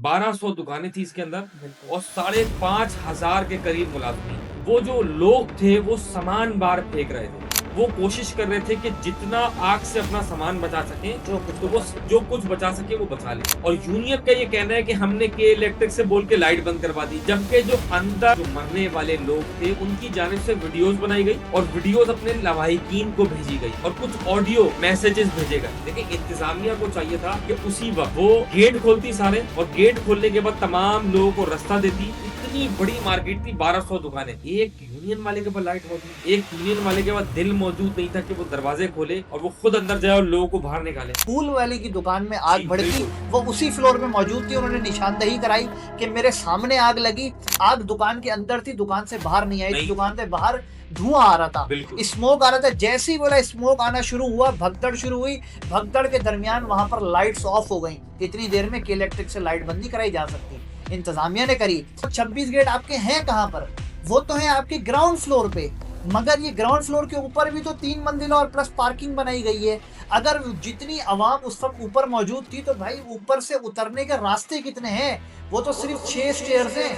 1200 दुकानें थी इसके अंदर बिल्कुल। और 5,500 के करीब मुलाजमीन। वो जो लोग थे वो सामान बाहर फेंक रहे थे। वो कोशिश कर रहे थे कि जितना आग से अपना सामान बचा सकें, जो कुछ तो वो बचा सके। जो कुछ बचा सके वो बचा ले। और यूनियन का ये कहना है कि हमने के इलेक्ट्रिक से बोल के लाइट बंद करवा दी, जबकि जो अंदर जो मरने वाले लोग थे उनकी जानिब से वीडियोस बनाई गई और वीडियोस अपने लवाहिकीन को भेजी गई और कुछ ऑडियो मैसेजेस भेजे गए। देखिए, इंतजामिया को चाहिए था कि उसी वक्त वो गेट खोलती सारे, और गेट खोलने के बाद तमाम लोगों को रास्ता देती। इतनी बड़ी मार्केट थी, 1200 दुकानें, एक यूनियन वाले के पास लाइट मौजूद, एक यूनियन वाले के पास दिल मौजूद नहीं था कि वो दरवाजे खोले और वो खुद अंदर जाए और लोगों को बाहर निकाले। फूल वाले की दुकान में आग जी, भड़की, बिल्कुल। वो उसी फ्लोर में मौजूद थी। उन्होंने निशानदही कराई कि मेरे सामने आग लगी। आग दुकान के अंदर थी, दुकान से बाहर नहीं आई थी। नहीं। दुकान से बाहर धुआं आ रहा था, बिल्कुल। स्मोक आ रहा था। जैसे ही बोला स्मोक आना शुरू हुआ, भगदड़ शुरू हुई। भगदड़ के दरमियान वहां पर लाइट्स ऑफ हो गई। इतनी देर में के इलेक्ट्रिक से लाइट बंदी कराई जा सकती, इंतजामिया ने करी। 26 गेट आपके हैं कहाँ पर? वो तो है आपके ग्राउंड फ्लोर पे, मगर ये ग्राउंड फ्लोर के ऊपर भी तो 3 मंजिला और प्लस पार्किंग बनाई गई है। अगर जितनी आवाम उस वक्त ऊपर मौजूद थी, तो भाई ऊपर से उतरने के रास्ते कितने हैं? वो तो सिर्फ 6 स्टेयर्स हैं।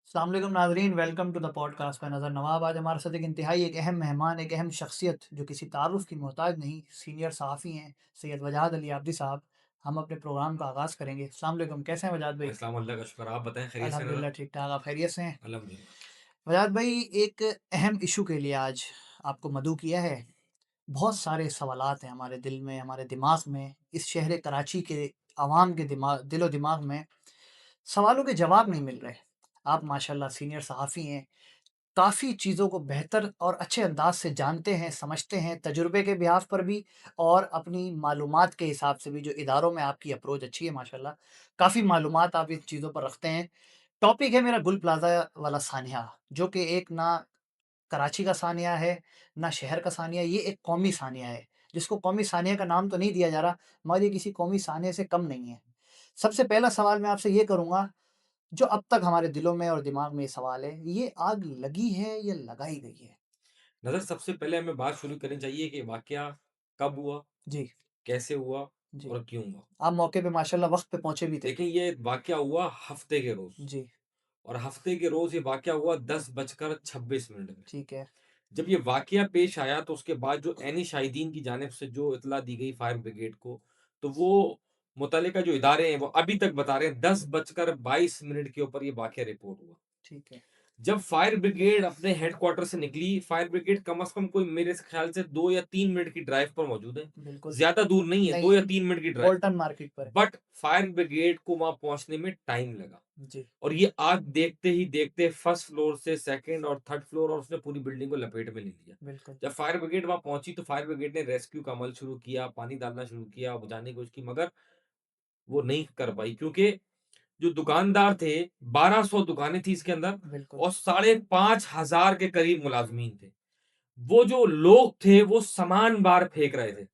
अस्सलाम वालेकुम नाज़रीन, वेलकम टू द पॉडकास्ट। मैं नज़र नवाब। आज हमारे साथ एक इंतहाई एक अहम मेहमान, एक अहम शख्सियत जो किसी तारुफ की मोहताज नहीं, सीनियर सहाफ़ी हैं, सैयद वजाद अली आब्दी साहब। हम अपने प्रोग्राम का आगाज़ करेंगे। अस्सलाम वालेकुम, कैसे हैं वजाद भाई? इस्लाम अल्लाह का शुक्र, आप बताएं, खैरियत से नजर? अल्हम्दुलिल्लाह ठीक ठाक, आप खैरियत से हैं? अल्हम्दुलिल्लाह। वजाद भाई, एक अहम इशू के लिए आज आपको मदऊ किया है। बहुत सारे सवालात हैं हमारे दिल में, हमारे दिमाग में, इस शहर कराची के आवाम के दिमाग दिलो दिमाग में सवालों के जवाब नहीं मिल रहे। आप माशाल्लाह सीनियर सहाफ़ी हैं, काफ़ी चीज़ों को बेहतर और अच्छे अंदाज़ से जानते हैं, समझते हैं, तजुर्बे के बिहाफ़ पर भी और अपनी मालूमात के हिसाब से भी। जो इदारों में आपकी अप्रोच अच्छी है माशाल्लाह, काफ़ी मालूमात आप इन चीज़ों पर रखते हैं। टॉपिक है मेरा गुल प्लाज़ा वाला सानिया, जो कि एक ना कराची का सानिया है, ना शहर का सानिया, ये एक कौमी सानिया है, जिसको कौमी सानिया का नाम तो नहीं दिया जा रहा, मगर ये किसी कौमी सानिया से कम नहीं है। सबसे पहला सवाल मैं आपसे ये करूँगा, जो अब तक हमारे दिलों में और दिमाग में ये सवाल है, ये आग लगी है या लगाई गई है? नजर, सबसे पहले हमें बात शुरू करनी चाहिए कि वाकया कब हुआ, जी, कैसे हुआ जी। और क्यों हुआ। आप मौके पे माशाल्लाह वक़्त पे पहुँचे भी थे। देखिए, ये वाकया हुआ हफ्ते के रोज, जी, और हफ्ते के रोज ये वाकया हुआ 10:26 में। ठीक है। जब ये वाकया पेश आया तो उसके बाद जो ऐनी शाहिदीन की जानिब से जो इत्तला दी गई फायर ब्रिगेड को, तो वो मुतल्लिका जो इदारे हैं वो अभी तक बता रहे हैं 10:22 के ऊपर ये वाकया रिपोर्ट हुआ। ठीक है। जब फायर ब्रिगेड अपने हेडक्वार्टर से निकली, फायर ब्रिगेड कम से कम कोई मेरे ख्याल से 2 या 3 मिनट की ड्राइव पर मौजूद है। बिल्कुल। ज़्यादा दूर नहीं है, 2 नहीं, या 3 मिनट की ड्राइव पर। बोल्टन मार्केट पर है। बट फायर ब्रिगेड को वहाँ पहुँचने में टाइम लगा, जी, और ये आग देखते ही देखते फर्स्ट फ्लोर से सेकंड और थर्ड फ्लोर और उसने पूरी बिल्डिंग को लपेट में ले लिया। बिल्कुल। जब फायर ब्रिगेड वहाँ पहुँची तो फायर ब्रिगेड ने रेस्क्यू का अमल शुरू किया, पानी डालना शुरू किया, बुझाने की कोशिश की, मगर वो नहीं कर पाई, क्योंकि जो दुकानदार थे, 1200 दुकानें थी इसके अंदर बिल्कुल। और 5,500 के करीब मुलाजमीन थे। वो जो लोग थे वो सामान बाहर फेंक रहे थे।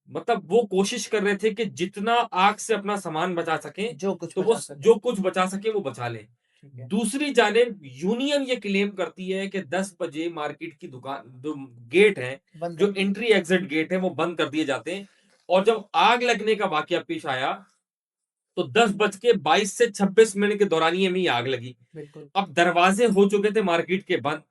मतलब वो कोशिश कर रहे थे कि जितना आग से अपना सामान बचा सकें, जो कुछ तो वो बचा सके। जो कुछ बचा सके वो बचा लें। ठीक है। दूसरी जानिब यूनियन ये क्लेम करती है कि 10 बजे मार्केट की दुकान जो गेट हैं, बंद कर जो दिए। एंट्री एग्जिट गेट हैं, वो बंद कर दिए जाते हैं। और जब आग लगने का वाकया पेश आया, तो 10:22 के दौरानिये में ही आग लगी। बिल्कुल। अब दरवाजे हो चुके थे मार्केट के बंद,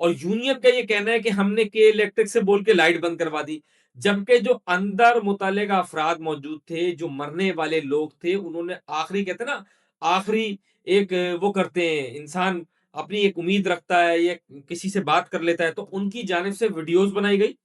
और यूनियन का ये कहना है कि हमने के इलेक्ट्रिक से बोल के लाइट बंद करवा दी, जबकि जो अंदर मुतल्लिका अफराद मौजूद थे, जो मरने वाले लोग थे, उन्होंने आखिरी, कहते हैं ना, आखिरी एक वो करते हैं, इंसान अपनी एक उम्मीद रखता है या किसी से बात कर लेता है, तो उनकी जानिब से वीडियोस बनाई गई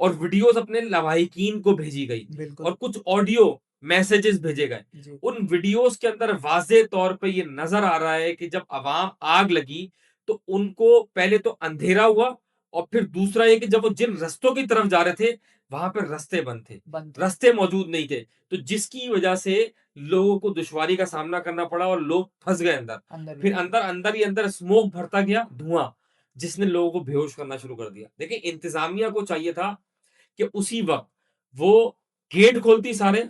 और वीडियोस अपने लवाहिकीन को भेजी गई बिल्कुल। और कुछ ऑडियो मैसेजेस भेजे गए। जी, उन वीडियोस के अंदर वाज़ेह तौर पे ये नज़र आ रहा है कि जब अवाम आग लगी, तो उनको पहले तो अंधेरा हुआ, और फिर दूसरा ये कि जब वो जिन रास्तों की तरफ जा रहे थे, वहाँ पे रास्ते बंद थे। बंद थे। रास्ते मौजूद नहीं थे, तो जिसकी वजह से लोगों को दुश्वारी का सामना करना पड़ा और लोग फँस गए अंदर। अंदर ही फिर अंदर। अंदर ही अंदर स्मोक भरता गया, धुआँ, जिसने लोगों को बेहोश करना शुरू कर दिया। देखिए, इंतज़ामिया को चाहिए था कि उसी वक़्त वो गेट खोलती सारे,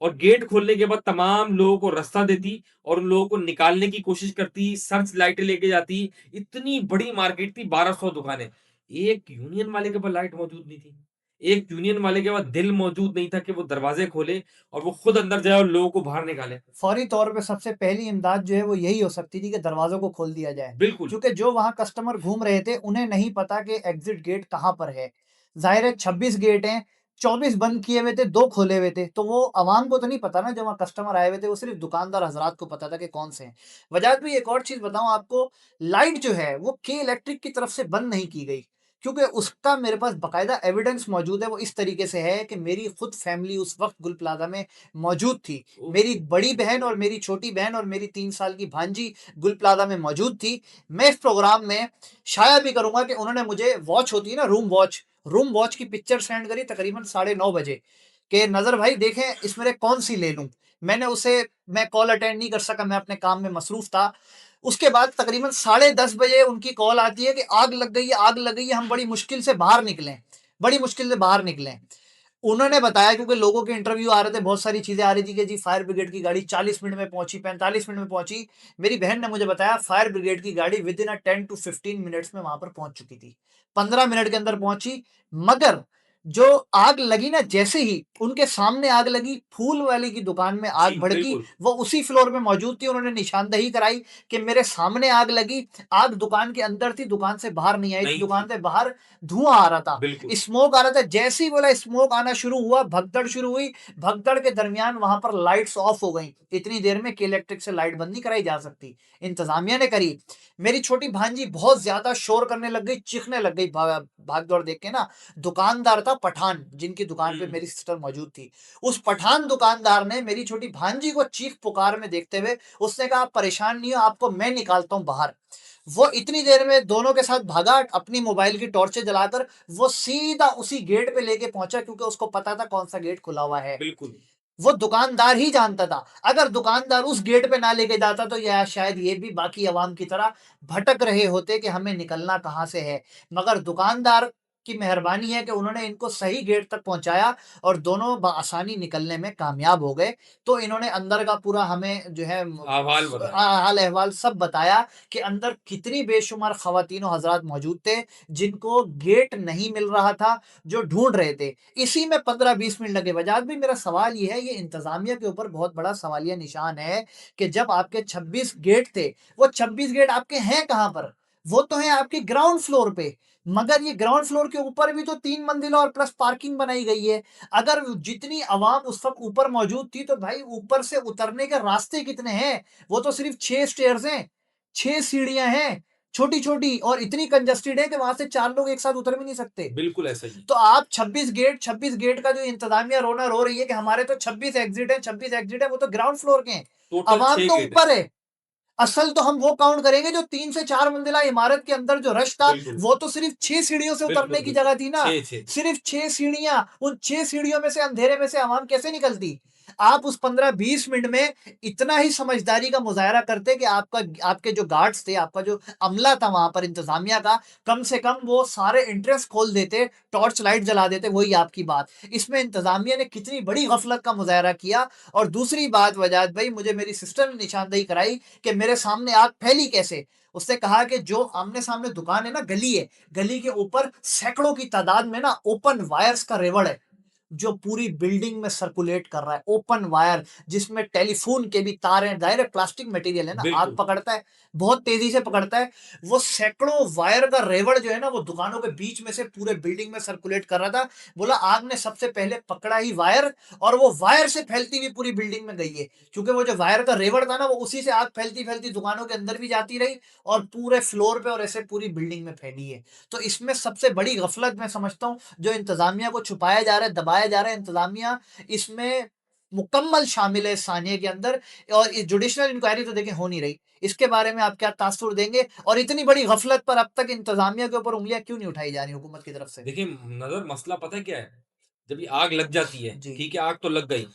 और गेट खोलने के बाद तमाम लोगों को रास्ता देती और उन लोगों को निकालने की कोशिश करती, सर्च लाइटें लेके जाती। इतनी बड़ी मार्केट थी, 1200 दुकानें। एक यूनियन वाले के पास लाइट मौजूद नहीं थी। एक यूनियन वाले के पास दिल मौजूद नहीं था कि वो दरवाजे खोले और वो खुद अंदर जाए और लोगों को बाहर निकाले। फौरी तौर पे सबसे पहली इमदाद जो है वो यही हो सकती थी कि दरवाज़ों को खोल दिया जाए। बिल्कुल। क्योंकि जो वहाँ कस्टमर घूम रहे थे उन्हें नहीं पता कि एग्ज़िट गेट कहाँ पर है। ज़ाहिर है 26 गेट हैं, 24 बंद किए हुए थे, 2 खोले हुए थे। तो वो अवाम को तो नहीं पता ना जो वहाँ कस्टमर आए हुए थे, वो सिर्फ़ दुकानदार हज़रात को पता था कि कौन से हैं। वजाहत भाई एक और चीज़ बताऊँ आपको, लाइट जो है वो के इलेक्ट्रिक की तरफ से बंद नहीं की गई। क्योंकि उसका मेरे पास बाकायदा एविडेंस मौजूद है, वो इस तरीके से है कि मेरी खुद फैमिली उस वक़्त गुल प्लाज़ा में मौजूद थी। ओह! मेरी बड़ी बहन और मेरी छोटी बहन और मेरी 3 साल की भांजी गुल प्लाज़ा में मौजूद थी। मैं इस प्रोग्राम में शाया भी करूँगा कि उन्होंने मुझे वॉच होती है ना रूम वॉच की पिक्चर सेंड करी तकरीबन साढ़े 9 बजे कि नज़र भाई देखें इसमें से कौन-सी ले लूँ? मैं कॉल अटेंड नहीं कर सका, मैं अपने काम में मसरूफ़ था। उसके बाद तकरीबन साढ़े 10 बजे उनकी कॉल आती है कि आग लग गई है, हम बड़ी मुश्किल से बाहर निकले बड़ी मुश्किल से बाहर निकले। उन्होंने बताया क्योंकि लोगों के इंटरव्यू आ रहे थे, बहुत सारी चीज़ें आ रही थी कि जी फायर ब्रिगेड की गाड़ी 40 मिनट में पहुँची, 45 मिनट में पहुँची। मेरी बहन ने मुझे बताया फायर ब्रिगेड की गाड़ी विद इन 10 टू 15 मिनट्स में वहाँ पर पहुँच चुकी थी। 15 मिनट के अंदर पहुँची, मगर जो आग लगी ना जैसे ही उनके सामने आग लगी, फूल वाले की दुकान में जी, आग भड़की, बिल्कुल, वो उसी फ्लोर में मौजूद थी, उन्होंने निशानदही कराई कि मेरे सामने आग लगी, आग दुकान के अंदर थी, दुकान से बाहर नहीं आई थी, नहीं दुकान थी। से बाहर धुआँ आ रहा था। बिल्कुल। स्मोक आ रहा था, जैसे ही बोला स्मोक आना शुरू हुआ, भगदड़ शुरू हुई, भगदड़ के दरमियान वहां पर लाइट्स ऑफ हो गई। इतनी देर में के इलेक्ट्रिक से लाइट बंद नहीं कराई जा सकती, इंतजामिया ने करी। मेरी छोटी भांजी बहुत ज्यादा शोर करने लग गई, चीखने लग गई, भाग दौड़ देख के ना। दुकानदार था पठान, जिनकी दुकान पे हुँ, मेरी सिस्टर मौजूद थी। उस पठान दुकानदार ने मेरी छोटी भांजी को चीख पुकार में देखते हुए उसने कहा, आप परेशान नहीं हो, आपको मैं निकालता हूं बाहर। वो इतनी देर में दोनों के साथ भागा, अपनी मोबाइल की टॉर्चें जलाकर वो सीधा उसी गेट पे लेके पहुंचा, क्योंकि उसको पता था कौन सा गेट खुला हुआ है। बिल्कुल। वो दुकानदार ही जानता था। अगर दुकानदार उस गेट पे ना लेके जाता तो या शायद ये भी बाकी अवाम की तरह भटक रहे होते कि हमें निकलना कहाँ से है। मगर दुकानदार की मेहरबानी है कि उन्होंने इनको सही गेट तक पहुँचाया और दोनों बआसानी निकलने में कामयाब हो गए। तो इन्होंने अंदर का पूरा हमें जो है अहवाल बताया। हाल-अहवाल सब बताया कि अंदर कितनी बेशुमार ख़वातीन और हज़रात मौजूद थे, जिनको गेट नहीं मिल रहा था, जो ढूँढ रहे थे। इसी में 15-20 मिनट लगे। वजाहत भाई मेरा सवाल ये है, ये इंतज़ामिया के ऊपर बहुत बड़ा सवालिया निशान है कि जब आपके 26 गेट थे, वो 26 गेट आपके हैं कहाँ पर? वो तो हैं आपके ग्राउंड फ्लोर पे, मगर ये ग्राउंड फ्लोर के ऊपर भी तो 3 मंजिला और प्लस पार्किंग बनाई गई है। अगर जितनी आवाम उस वक़्त ऊपर मौजूद थी, तो भाई ऊपर से उतरने के रास्ते कितने हैं? वो तो सिर्फ़ 6 स्टेयर्स हैं, 6 सीढ़ियाँ हैं, छोटी-छोटी, और इतनी कंजेस्टेड है कि वहाँ से 4 लोग एक साथ उतर भी नहीं सकते। बिल्कुल ऐसा ही है। तो आप 26 गेट का जो इंतज़ामिया रोना रो रही है कि हमारे तो 26 एग्ज़िट है, वो तो ग्राउंड फ्लोर के हैं। टोटल अवाम 6 तो गेट हैं। ऊपर है। असल तो हम वो काउंट करेंगे जो 3 से 4 मंजिला इमारत के अंदर जो रश था, बिल्कुल, वो तो सिर्फ़ 6 सीढ़ियों से उतरने बिल्कुल, की बिल्कुल। जगह थी ना। 6-6 सिर्फ़ 6 सीढ़ियाँ, उन 6 सीढ़ियों में से अंधेरे में से आवाम कैसे निकलती? आप उस 15-20 मिनट में इतना ही समझदारी का मुज़ाहरा करते कि आपके जो गार्ड्स थे, आपका जो अमला था वहाँ पर इंतज़ामिया का, कम से कम वो सारे एंट्रेंस खोल देते, टॉर्च लाइट जला देते, वही आपकी बात। इसमें इंतज़ामिया ने कितनी बड़ी गफ़लत का मुज़ाहरा किया। और दूसरी बात वजाहत भाई, मुझे मेरी सिस्टर ने निशानदेही कराई कि मेरे सामने आग फैली कैसे? उसने कहा कि जो आमने-सामने दुकान है ना, गली है, गली के ऊपर सैकड़ों की तादाद में ना ओपन वायर्स का रेवड़ है। जो पूरी बिल्डिंग में सर्कुलेट कर रहा है, ओपन वायर, जिसमें टेलीफोन के भी तार हैं, ज़ाहिर है प्लास्टिक मटेरियल है ना, आग बिल्कुल। पकड़ता है, बहुत तेज़ी से पकड़ता है। वो सैकड़ों वायर का रेवड़ जो है ना, वो दुकानों के बीच में से पूरे बिल्डिंग में सर्कुलेट कर रहा था। बोला आग ने सबसे पहले पकड़ा ही वायर, और वो वायर से फैलती हुई पूरी बिल्डिंग में गई है। क्योंकि वो जो वायर का रेवड़ था ना, वो उसी से आग फैलती-फैलती दुकानों के अंदर भी जाती रही और पूरे फ्लोर पे और ऐसे पूरी बिल्डिंग में फैली है। तो इसमें सबसे बड़ी गफ़लत मैं समझता हूँ, जो इंतज़ामिया को छुपाया जा रहा है, दबाया जा रहा है, इंतज़ामिया इसमें मुकम्मल शामिल है इस सानिए के अंदर। और ये जुडिशल इंक्वायरी तो देखिए हो नहीं रही। इसके बारे में आप क्या तासुर देंगे? और इतनी बड़ी गफ़लत पर अब तक इंतज़ामिया के ऊपर उँगलियाँ क्यों नहीं उठाई जा रही हुकूमत की तरफ से? देखिए, नज़र मसला पता है क्या है? जब ये आग लग जाती है, जी, ठीक है, आग तो लग गई।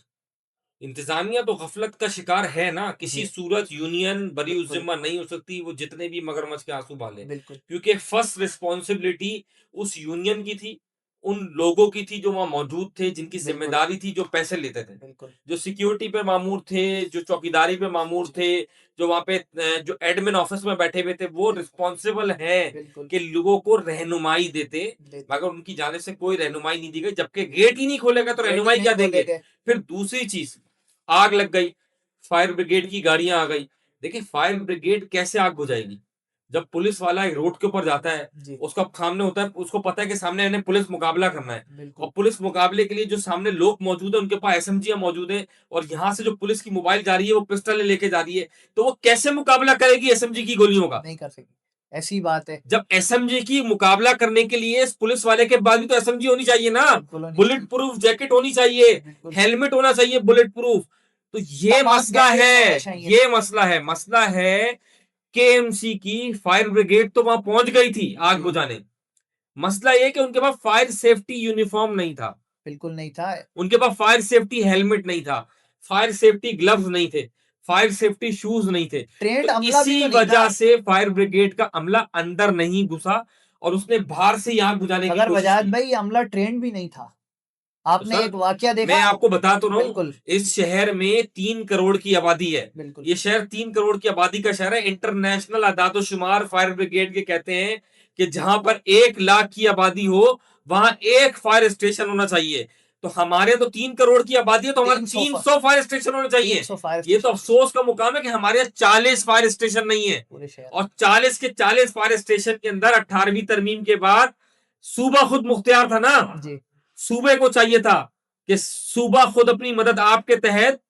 इंतज़ामिया तो ग़फ़लत का शिकार है ना, किसी जी, सूरत यूनियन बिल्कुल, बरी-उज़्ज़िम्मा नहीं हो सकती, वो जितने भी मगरमच्छ के आँसू बहा ले। बिल्कुल, क्योंकि फर्स्ट रिस्पॉन्सिबिलिटी उस यूनियन की थी, उन लोगों की थी जो वहां मौजूद थे, जिनकी बिल्कुल। जिम्मेदारी थी, जो पैसे लेते थे, बिल्कुल। जो सिक्योरिटी पे मामूर थे, जो चौकीदारी पे मामूर थे, जो वहां पे जो एडमिन ऑफिस में बैठे हुए थे, वो रिस्पॉन्सिबल है बिल्कुल। कि लोगों को रहनुमाई देते, मगर उनकी जाने से कोई रहनुमाई नहीं दी गई। जबकि गेट ही नहीं खोलेगा तो गेट ही रहनुमाई नहीं क्या देंगे? खोलेंगे। फिर दूसरी चीज, आग लग गई, फायर ब्रिगेड की गाड़ियां आ गई। देखिए फायर ब्रिगेड कैसे आग बुझाएगी? जब पुलिस वाला एक रोड के ऊपर जाता है, जी। उसका सामने होता है, उसको पता है कि सामने इन्हें पुलिस मुकाबला करना है, बिल्कुल। और पुलिस मुकाबले के लिए जो सामने लोग मौजूद है, उनके पास एसएमजी मौजूद है, और यहाँ से जो पुलिस की मोबाइल जा रही है वो पिस्टल लेके जा रही है, तो वो कैसे मुकाबला करेगी एसएमजी की गोलियों का? नहीं कर सकेगी, ऐसी बात है। जब एसएमजी की मुकाबला करने के लिए पुलिस वाले के पास भी तो एसएमजी होनी चाहिए ना, बिल्कुल होनी बुलेट प्रूफ जैकेट होनी चाहिए, बिल्कुल। हेलमेट होना चाहिए बुलेट प्रूफ। तो ये तमाम मसला गैजेट्स है, होने चाहिए। ये मसला है केएमसी की फायर ब्रिगेड तो वहां पहुंच गई थी आग जी। बुझाने। मसला ये कि उनके पास फायर सेफ्टी यूनिफॉर्म नहीं था, बिल्कुल नहीं था। उनके पास फायर सेफ्टी हेलमेट नहीं था, फायर सेफ्टी ग्लव्स नहीं थे, फायर सेफ्टी शूज नहीं थे। ट्रेंड तो अमला भी इसी तो नहीं था। वजह से फायर ब्रिगेड का अमला अंदर नहीं घुसा और उसने बाहर से आग बुझाने की मगर कोशिश बजाज की। भाई अमला ट्रेंड भी नहीं था। तो आपने सर, एक वाकया मैं देखा? आपको बता तो रहा हूं, बिल्कुल। इस शहर में 3 करोड़ की आबादी है। बिल्कुल। ये शहर 3 करोड़ की आबादी का शहर है। इंटरनेशनल आदादोशुमार फायर ब्रिगेड के कहते हैं कि जहां पर 1 लाख की आबादी हो, वहां एक फायर स्टेशन होना चाहिए। तो हमारे तो 3 करोड़ की आबादी है, तो हमारे 300 300 फायर स्टेशन होने चाहिए। 300 फायर ये तो स्टेशन अफसोस का मुकाम है कि हमारे यहाँ 40 फायर स्टेशन नहीं है, पूरे शहर और 40 के 40 फायर स्टेशन के अंदर 18वीं तरमीम के बाद सूबा खुद मुख्तियार था ना। जी। सूबे को चाहिए था कि सूबा खुद अपनी मदद आपके तहत,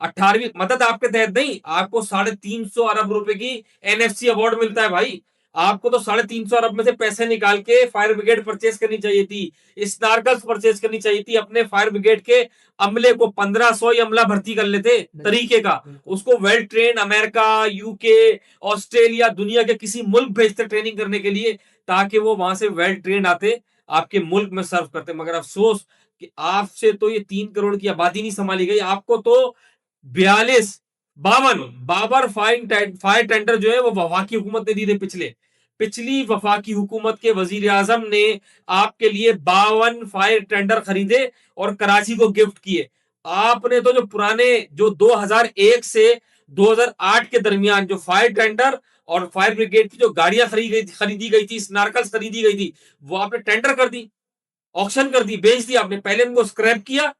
18वीं मदद आपके तहत नहीं, आपको 350 अरब रुपए की एनएफसी अवार्ड मिलता है भाई। आपको तो 350 अरब में से पैसे निकाल के फायर ब्रिगेड परचेज करनी चाहिए थी, स्नार्कल्स परचेज करनी चाहिए थी, अपने फायर ब्रिगेड के अमले को 1500 ही अमला भर्ती कर लेते तरीके का, उसको well train America, UK, Australia, दुनिया के किसी मुल्क भेजते ट्रेनिंग करने के लिए, ताकि वो वहां से वेल ट्रेन आते, आपके मुल्क में सर्व करते। मगर अफसोस कि आपसे तो ये 3 करोड़ की आबादी नहीं संभाली गई, आपको तो 42 52 बाबर फायर टेंडर जो है वो वफाकी हुकूमत ने दी थे। पिछली वफाकी हुकूमत के वजीर आजम ने आपके लिए 52 फायर टेंडर खरीदे और कराची को गिफ्ट किए। आपने तो जो पुराने, जो 2001 से 2008 के दरमियान जो फायर टेंडर और फायर ब्रिगेड की जो गाड़ियां खरीदी गई थी, स्नार्कल्स खरीदी गई थी, वो आपने टेंडर कर दी, ऑक्शन कर दी, बेच दी आपने। पहले उनको स्क्रैप किया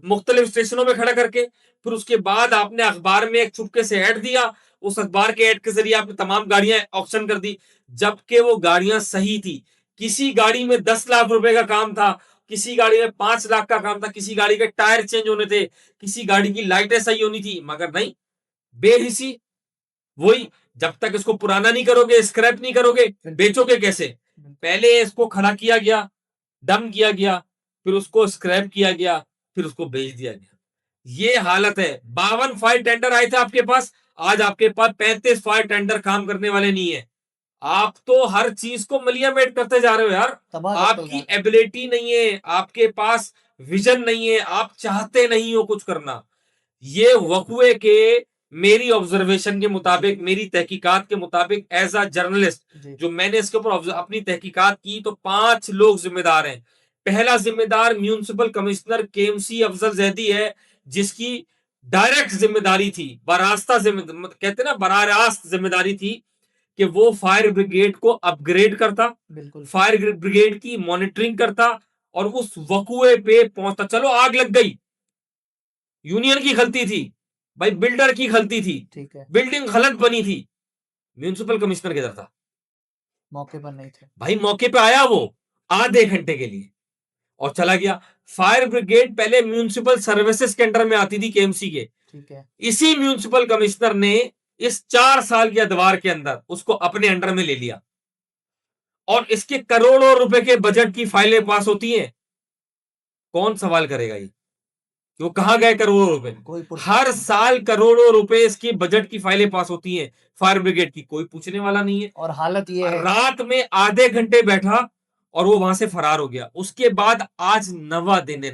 मुख्तलिफ स्टेशनों में खड़ा करके, फिर उसके बाद आपने अखबार में एक चुपके से ऐड दिया, उस अखबार के ऐड के जरिए आपने तमाम गाड़ियां ऑक्शन कर दी, जबकि वो गाड़ियां सही थी। किसी गाड़ी में 10 लाख रुपए का काम था, किसी गाड़ी में 5 लाख का काम था, किसी गाड़ी के टायर चेंज होने थे, किसी गाड़ी की लाइटें सही होनी थी, मगर नहीं, बेहिसी। वही, जब तक इसको पुराना नहीं करोगे, स्क्रैप नहीं करोगे, बेचोगे कैसे? पहले इसको खड़ा किया गया, डम किया गया, फिर उसको स्क्रैप किया गया, फिर उसको बेच दिया गया। ये हालत है। 52 फायर टेंडर आए थे आपके पास, आज आपके पास 35 फायर टेंडर काम करने वाले नहीं है। आप तो हर चीज को मलियामेट करते जा रहे हो यार। आपकी एबिलिटी नहीं है, आपके पास विजन नहीं है, आप चाहते नहीं हो कुछ करना। ये वकुए के, मेरी ऑब्जर्वेशन के मुताबिक, मेरी तहकीकात के मुताबिक, एज अ जर्नलिस्ट जो मैंने इसके ऊपर अपनी तहकीकात की, तो 5 लोग जिम्मेदार हैं। पहला जिम्मेदार municipal commissioner KMC Afzal Zaidi है, जिसकी डायरेक्ट जिम्मेदारी थी, बरास्ता जिम्मेदारी कहते ना, बरारास्त जिम्मेदारी थी कि वो फायर ब्रिगेड को अपग्रेड करता, फायर ब्रिगेड की मॉनिटरिंग करता और उस वकुए पे पहुंचता। चलो आग लग गई, यूनियन की गलती थी भाई, बिल्डर की गलती थी, ठीक है, बिल्डिंग गलत बनी थी, म्यूनिसिपल कमिश्नर किधर था? मौके पर नहीं थे भाई। मौके पे आया वो आधे घंटे के लिए और चला गया। फायर ब्रिगेड पहले म्यूनिसिपल सर्विसेज के अंडर में आती थी केएमसी के, ठीक है। इसी म्यूनिसिपल कमिश्नर ने इस 4 साल के अदवार के अंदर उसको अपने अंडर में ले लिया, और इसके करोड़ों रुपए के बजट की फाइलें पास होती हैं। कौन सवाल करेगा ये कि वो कहां गए करोड़ों रुपए? हर साल करोड़ों रुपए इसकी बजट की फाइलें पास होती हैं फायर ब्रिगेड की, कोई पूछने वाला नहीं है। और हालत ये है, रात में आधे घंटे बैठा और वो वहां से फरार हो गया। उसके बाद आज 9वां दिन है,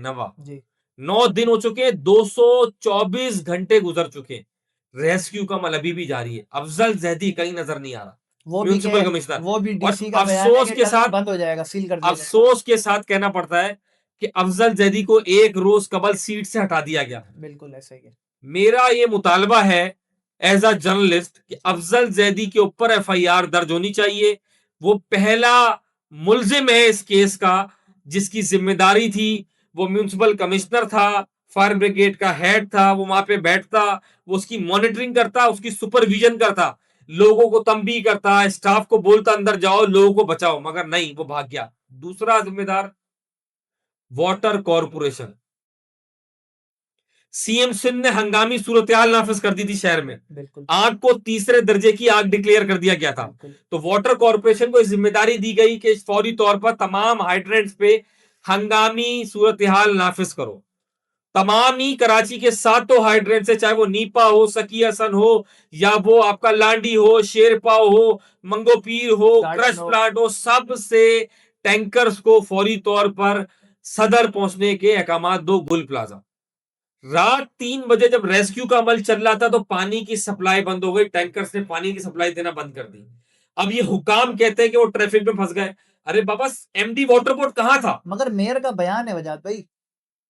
9 दिन हो चुके, 224 घंटे गुजर चुके, रेस्क्यू का अमल अभी भी जारी है। अफजल जैदी कहीं नजर नहीं आ रहा। वो भी म्युनिसिपल क्या कमिश्नर। वो भी और डीसी का बयान है अफसोस कि के टनल साथ बंद हो जाएगा, सील कर दिया जाएगा। अफसोस के साथ कहना पड़ता है कि अफजल जैदी को एक रोज कबल सीट से हटा दिया गया। बिल्कुल ऐसा ही है। मेरा ये मुतालबा है एज अ जर्नलिस्ट कि अफजल जैदी के ऊपर एफआईआर दर्ज होनी चाहिए। वो पहला मुलजिम है इस केस का, जिसकी जिम्मेदारी थी, वो म्युनिसिपल कमिश्नर था, फायर ब्रिगेड का हेड था, वो वहां पे बैठता, वो उसकी मॉनिटरिंग करता, उसकी सुपरविजन करता, लोगों को तंबी करता, स्टाफ को बोलता अंदर जाओ लोगों को बचाओ, मगर नहीं, वो भाग गया। दूसरा जिम्मेदार वाटर कॉरपोरेशन। सीएम सिंध ने हंगामी सूरत-ए-हाल नाफिज कर दी थी शहर में। बिल्कुल, आग को तीसरे दर्जे की आग डिक्लेयर कर दिया गया था। बिल्कुल। तो वाटर कॉरपोरेशन को जिम्मेदारी दी गई कि फौरी तौर पर तमाम हाइड्रेंट्स पे हंगामी सूरत-ए-हाल नाफिज करो। तमाम ही कराची के सातों हाइड्रेंट से, चाहे वो नीपा हो, सकी हसन हो, या वो आपका लांडी हो, शेरपाव हो, मंगोपीर हो, गार्डन क्रश हो। प्लांट हो, सब से टैंकर्स को फौरी तौर पर सदर पहुंचने के अहकाम दो। गुल प्लाजा रात 3 बजे जब रेस्क्यू का अमल चल रहा था तो पानी की सप्लाई बंद हो गई, टैंकर्स ने पानी की सप्लाई देना बंद कर दी। अब ये हुकाम कहते हैं कि वो ट्रैफिक में फंस गए। अरे बाबा, एमडी वाटर बोर्ड कहां था? मगर मेयर का बयान है वजाद भाई,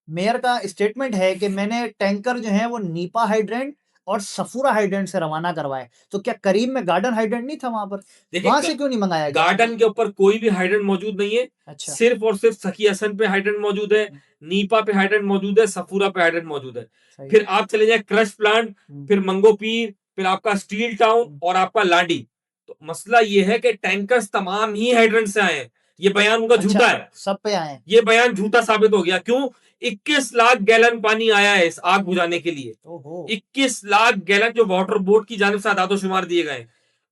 मेयर का स्टेटमेंट है कि मैंने टैंकर जो है वो नीपा हाइड्रेंट और सफूरा हाइड्रेंट से रवाना करवाए। तो क्या करीब में गार्डन हाइड्रेंट नहीं था वहाँ पर? वहाँ देखिए, से क्यों नहीं मंगाया गया? गार्डन के ऊपर कोई भी हाइड्रेंट मौजूद नहीं है। अच्छा। सिर्फ और सिर्फ सखी हसन पे हाइड्रेंट मौजूद है, हुँ, नीपा पे हाइड्रेंट मौजूद है, सफूरा पे हाइड्रेंट मौजूद है। सही है। फिर आप चले जाए क्रश प्लांट, हुँ, फिर मंगोपीर, फिर आपका स्टील टाउन हुँ। और आपका लाडी। तो मसला ये है कि टैंकर्स तमाम ही हाइड्रेंट से आए हैं। ये बयान उनका अच्छा, झूठा है। सब पे आए हैं। ये बयान झूठा साबित हो गया। क्यों? 21 लाख गैलन पानी आया है इस आग बुझाने के लिए। ओहो! 21 लाख गैलन जो वाटर बोर्ड की जानिब से आदादोशुमार दिए गए।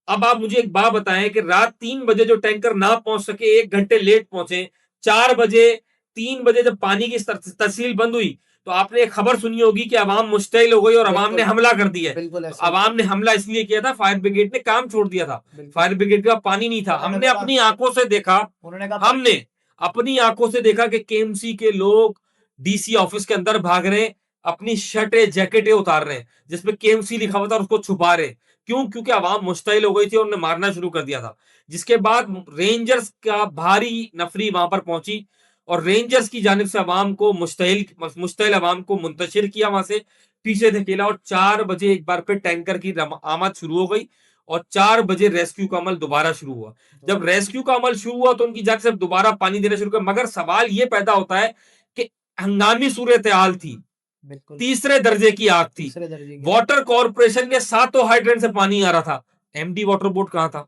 अब आप मुझे एक बात बताएं कि रात 3 बजे जो टैंकर ना पहुंच सके, 1 घंटे लेट पहुंचे, 4 बजे, 3 बजे जब पानी की तस्सील बंद हुई, तो आपने एक खबर सुनी होगी कि अवाम मुश्तइल हो गई और अवाम ने बिल्कुल, हमला कर दिया है। बिल्कुल तो ऐसा ही। अवाम ने हमला इसलिए किया था, फायर ब्रिगेड ने काम छोड़ दिया था। बिल्कुल। फायर ब्रिगेड का पानी नहीं था। उन्होंने हमने बोला अपनी आंखों से देखा, उन्होंने कहा हमने अपनी आंखों से देखा कि केएमसी के लोग डीसी ऑफिस के अंदर भाग रहे हैं, अपनी शर्टें जैकेटें उतार रहे हैं जिसमें केएमसी लिखा हुआ था और उसको छुपा रहे हैं। क्यों? क्योंकि आवाम मुश्तइल हो गई थी और उन्होंने मारना शुरू कर दिया था। जिसके बाद रेंजर्स का भारी नफरी वहां पर पहुंची और रेंजर्स की जानिब से आवाम को मुश्तइल आवाम को मुंतशिर किया, वहां से पीछे धकेला और 4 बजे एक बार फिर टैंकर की आमद शुरू हो गई और 4 बजे रेस्क्यू का अमल दोबारा शुरू हुआ। जब रेस्क्यू का अमल शुरू हुआ तो उनकी जाग से दोबारा पानी देना शुरू किया, मगर सवाल यह पैदा होता है कि हंगामी सूरत हाल थी, बिल्कुल, तीसरे दर्जे की आग थी, तीसरे दर्जे की। वाटर कॉरपोरेशन के सातों हाइड्रेंट से पानी आ रहा था, एमडी वाटर बोर्ड कहां था?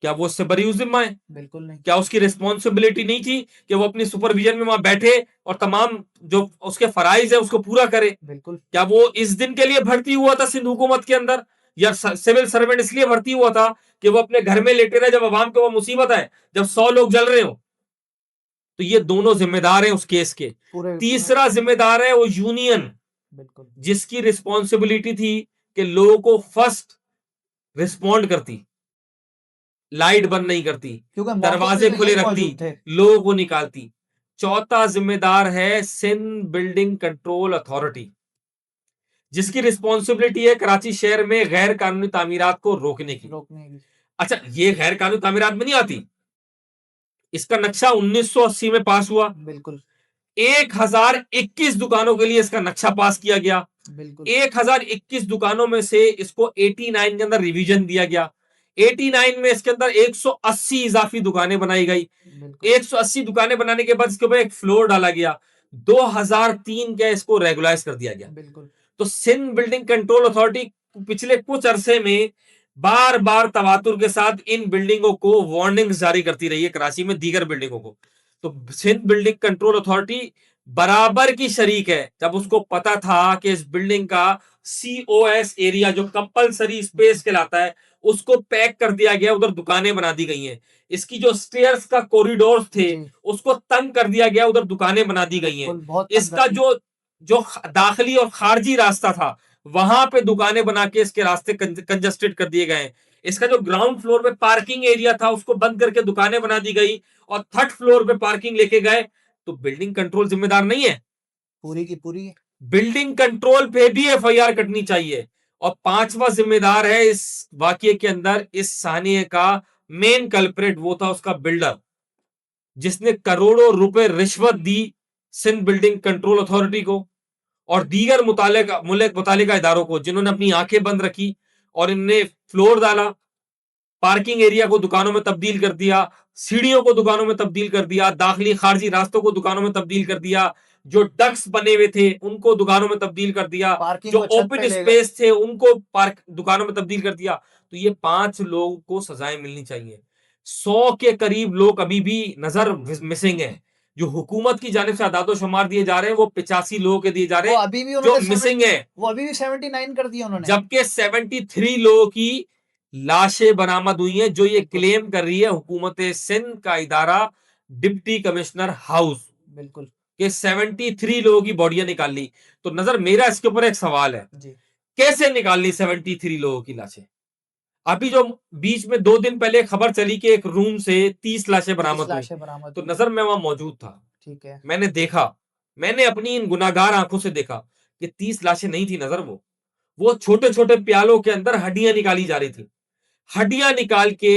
क्या वो उससे बरी जिम्मा है? बिल्कुल नहीं। क्या उसकी रिस्पॉन्सिबिलिटी नहीं थी कि वो अपनी सुपरविजन में वहां बैठे और तमाम जो उसके फराइज है उसको पूरा करे? बिल्कुल। क्या वो इस दिन के लिए भर्ती हुआ था सिंध हुकूमत के अंदर, या सिविल सर्वेंट इसलिए भर्ती हुआ था कि वो अपने घर में लेटे रहे जब अवाम को वो मुसीबत है, जब 100 लोग जल रहे हो? तो ये दोनों जिम्मेदार हैं उस केस के। पूरे पूरे तीसरा जिम्मेदार है वो यूनियन, बिल्कुल, जिसकी रिस्पॉन्सिबिलिटी थी कि लोगों को फर्स्ट रिस्पॉन्ड करती, लाइट बंद नहीं करती, क्योंकि मौके पे दरवाजे तो खुले यही रखती, मौजूद थे। लोगों को निकालती। चौथा जिम्मेदार है सिंध बिल्डिंग कंट्रोल अथॉरिटी, जिसकी रिस्पॉन्सिबिलिटी है कराची शहर में गैर कानूनी तामीरात को रोकने की। रोकने की। अच्छा, ये गैर कानूनी तामीरात में नहीं आती। इसका नक्शा 1980 में पास हुआ। बिल्कुल, 1021 दुकानों के लिए इसका नक्शा पास किया गया। बिल्कुल, 1021 दुकानों में से इसको 89 के अंदर रिवीजन दिया गया। 89 में इसके अंदर 180 इजाफी दुकानें बनाई गई। बिल्कुल, 180 दुकानें बनाने के बाद इसके ऊपर एक फ्लोर डाला गया। 2003 का इसको रेगुलाइज कर दिया गया। बिल्कुल। तो सिंध बिल्डिंग कंट्रोल अथॉरिटी पिछले कुछ अरसे में बार बार तवातुर के साथ इन बिल्डिंगों को वार्निंग्स जारी करती रही है, कराची में दीगर बिल्डिंगों को। तो सिंध बिल्डिंग कंट्रोल अथॉरिटी बराबर की शरीक है। जब उसको पता था कि इस बिल्डिंग का सीओएस एरिया जो कंपलसरी स्पेस कहलाता है उसको पैक कर दिया गया, उधर दुकानें बना दी गई हैं। इसकी जो स्टेयर्स का कॉरिडोर थे जी, उसको तंग कर दिया गया, उधर दुकानें बना दी गई हैं। बिल्कुल, बहुत तंग इसका करती है। जो जो दाखिली और खारजी रास्ता था वहां पे दुकानें बना के इसके रास्ते कंजस्टेड कर दिए गए। इसका जो ग्राउंड फ्लोर पे पार्किंग एरिया था उसको बंद करके दुकानें बना दी गई और थर्ड फ्लोर पे पार्किंग लेके गए। तो बिल्डिंग कंट्रोल जिम्मेदार नहीं है? पूरी की पूरी। बिल्डिंग कंट्रोल पे भी एफआईआर कटनी चाहिए। और पांचवा जिम्मेदार है इस वाकये के अंदर, इस सानिया का मेन कल्प्रिट वो था उसका बिल्डर, जिसने करोड़ों रुपए रिश्वत दी सिंध बिल्डिंग कंट्रोल अथॉरिटी को और दीगर मुतालिका इदारों को, जिन्होंने अपनी आंखें बंद रखी और इनने फ्लोर डाला, पार्किंग एरिया को दुकानों में तब्दील कर दिया, सीढ़ियों को दुकानों में तब्दील कर दिया, दाखिली खारजी रास्तों को दुकानों में तब्दील कर दिया, जो डक्स बने हुए थे उनको दुकानों में तब्दील कर दिया, पार्किंग जो को छत ओपन पे ले गए। स्पेस थे उनको पार्क दुकानों में तब्दील कर दिया। तो ये 5 लोगों को सजाएं मिलनी चाहिए। 100 के करीब लोग अभी भी नजर मिसिंग है। जो हुकूमत की जानिब से आदादो-शुमार दिए जा रहे हैं वो 85 लोगों के दिए जा रहे वो हैं अभी भी जो उन्होंने मिसिंग है, वो अभी भी 79 कर दिया उन्होंने। जबकि 73 लोगों की लाशें बरामद हुई हैं, जो ये बिल्कुल। क्लेम कर रही है हुकूमत सिंध का इदारा डिप्टी कमिश्नर हाउस बिल्कुल। के 73 लोगों की बॉडियां निकाल ली। तो नजर मेरा इसके ऊपर एक सवाल है, जी। कैसे निकाल ली 73 लोगों की लाशें? अभी जो बीच में 2 दिन पहले खबर चली कि एक रूम से 30 लाशें 30 बरामद हुई, लाशें बरामद तो हुई। नजर मैं वहां मौजूद था, ठीक है। मैंने देखा, मैंने अपनी इन गुनाहगार आंखों से देखा कि 30 लाशें नहीं थी नजर, वो छोटे छोटे प्यालों के अंदर हड्डियां निकाली जा रही थी। हड्डियां निकाल के,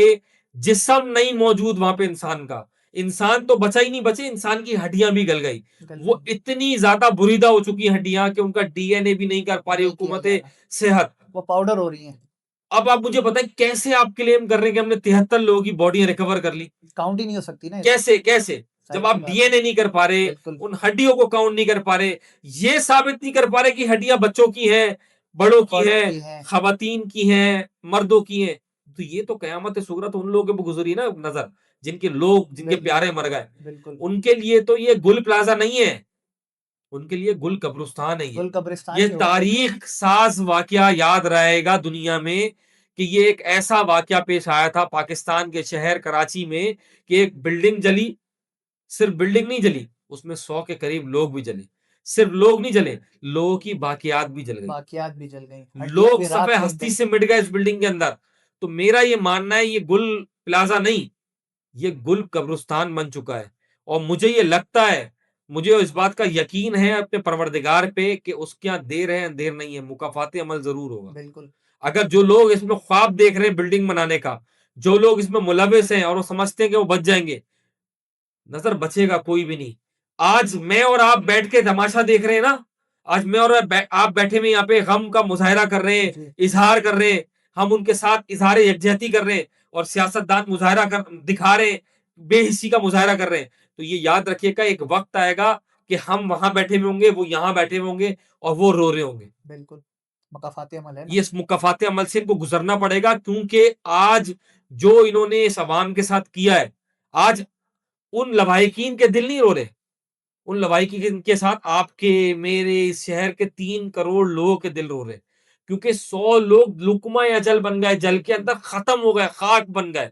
जिस्म नहीं मौजूद वहां पे इंसान का, इंसान तो बचा ही नहीं, बचे इंसान की हड्डियां भी गल गई। वो इतनी ज्यादा बुरीदा हो चुकी हड्डियां कि उनका डीएनए भी नहीं कर पा रही नहीं किया हुकूमत जा रहा। सेहत। वो पाउडर हो रही हैं। अब आप मुझे बताएं कैसे आप क्लेम कर रहे हैं कि हमने 73 लोगों की बॉडी रिकवर कर ली? काउंट ही नहीं हो सकती ना। कैसे कैसे? जब जाहिर आप सी बात है। डीएनए नहीं कर पा रहे, बिल्कुल। उन हड्डियों को काउंट नहीं कर पा रहे, ये साबित नहीं कर पा रहे कि हड्डियां बच्चों की हैं, बड़ों की बड़ों हैं, की हैं। खवातीन की हैं, मर्दों की हैं, तो ये तो कयामत सुगरा तो उन लोगों के गुजरी ना नजर, जिनके लोग, जिनके बिल्कुल। प्यारे मर गए। बिल्कुल। उनके लिए तो ये गुल प्लाजा नहीं है, उनके लिए गुल कब्रिस्तान है ये। गुल कब्रिस्तान ये ही होगा। तारीख साज वाकया याद रहेगा दुनिया में कि ये एक ऐसा वाकया पेश आया था पाकिस्तान के शहर कराची में कि एक बिल्डिंग जली, सिर्फ बिल्डिंग नहीं जली, उसमें 100 के करीब लोग भी जले। सिर्फ लोग नहीं जले, लोगों की बाकियात भी जल गई, बाकियात भी जल गई, हड्डियां लोग भी सफे राख लग हस्ती गई। से मिट गए इस बिल्डिंग के अंदर। तो मेरा ये मानना है ये गुल प्लाजा नहीं, ये गुल कब्रिस्तान बन चुका है। और मुझे ये लगता है, मुझे इस बात का यकीन है अपने परवरदिगार पे कि उसके यहाँ देर है अंधेर नहीं है, मुकाफात अमल जरूर होगा। बिल्कुल। अगर जो लोग इसमें ख्वाब देख रहे हैं बिल्डिंग बनाने का, जो लोग इसमें मुलविस हैं और वो समझते हैं कि वो बच जाएंगे, नजर बचेगा कोई भी नहीं। आज मैं और आप बैठ के तमाशा देख रहे हैं ना, आज मैं और आप बैठे हुए यहाँ पे गम का मुजाहरा कर रहे हैं, जी। इजहार कर रहे हैं, हम उनके साथ इजहार यकजहती कर रहे हैं और सियासतदान मुजाहरा कर दिखा रहे हैं, बेहिस्सी का मुजाहरा कर रहे हैं। तो ये याद रखिएगा एक वक्त आएगा कि हम वहां बैठे हुए होंगे, वो यहाँ बैठे हुए होंगे और वो रो रहे होंगे। बिल्कुल। मकाफात अमल है ना। ये इस मुकफाते अमल से इनको गुजरना पड़ेगा, क्योंकि आज जो इन्होंने इस अवाम के साथ किया है, आज उन लवाहिकीन के दिल नहीं रो रहे, उन लवाहिकीन के साथ आपके मेरे इस शहर के 3 करोड़ लोगों के दिल रो रहे, क्योंकि 100 लोग लुकमा अजल बन गए, जल के अंदर खत्म हो गए, खाक बन गए,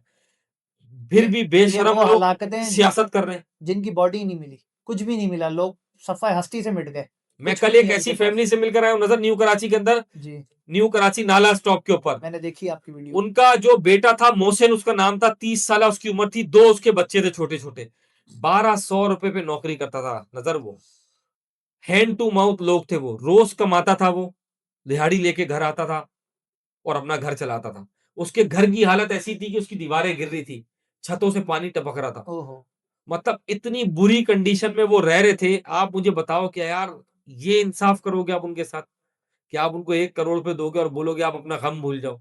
फिर ये भी ये बेशरम वो लोग हलाकतें सियासत कर रहे हैं। जिनकी बॉडी नहीं मिली, कुछ भी नहीं मिला, लोग सफ़ाए हस्ती से मिट गए, मैं कुछ भी कल नहीं एक है ऐसी उनके पास। फैमिली से मिलकर आया हूं नजर, न्यू कराची के अंदर, जी। न्यू कराची नाला स्टॉप के ऊपर। मैंने देखी आपकी वीडियो। उनका जो बेटा था मोहसिन उसका नाम था, 30 साल उसकी उम्र थी, 2 उसके बच्चे थे छोटे छोटे, 1200 रुपए पे नौकरी करता था नजर, वो हैंड टू माउथ लोग थे, वो रोज कमाता था, वो दिहाड़ी लेके घर आता था और अपना घर चलाता था। उसके घर की हालत ऐसी थी कि उसकी दीवारें गिर रही थी, छतों से पानी टपक रहा था, ओहो! मतलब इतनी बुरी कंडीशन में वो रह रहे थे। आप मुझे बताओ क्या यार, ये इंसाफ करोगे आप उनके साथ कि आप उनको 1 करोड़ रुपए दोगे और बोलोगे आप अपना गम भूल जाओ?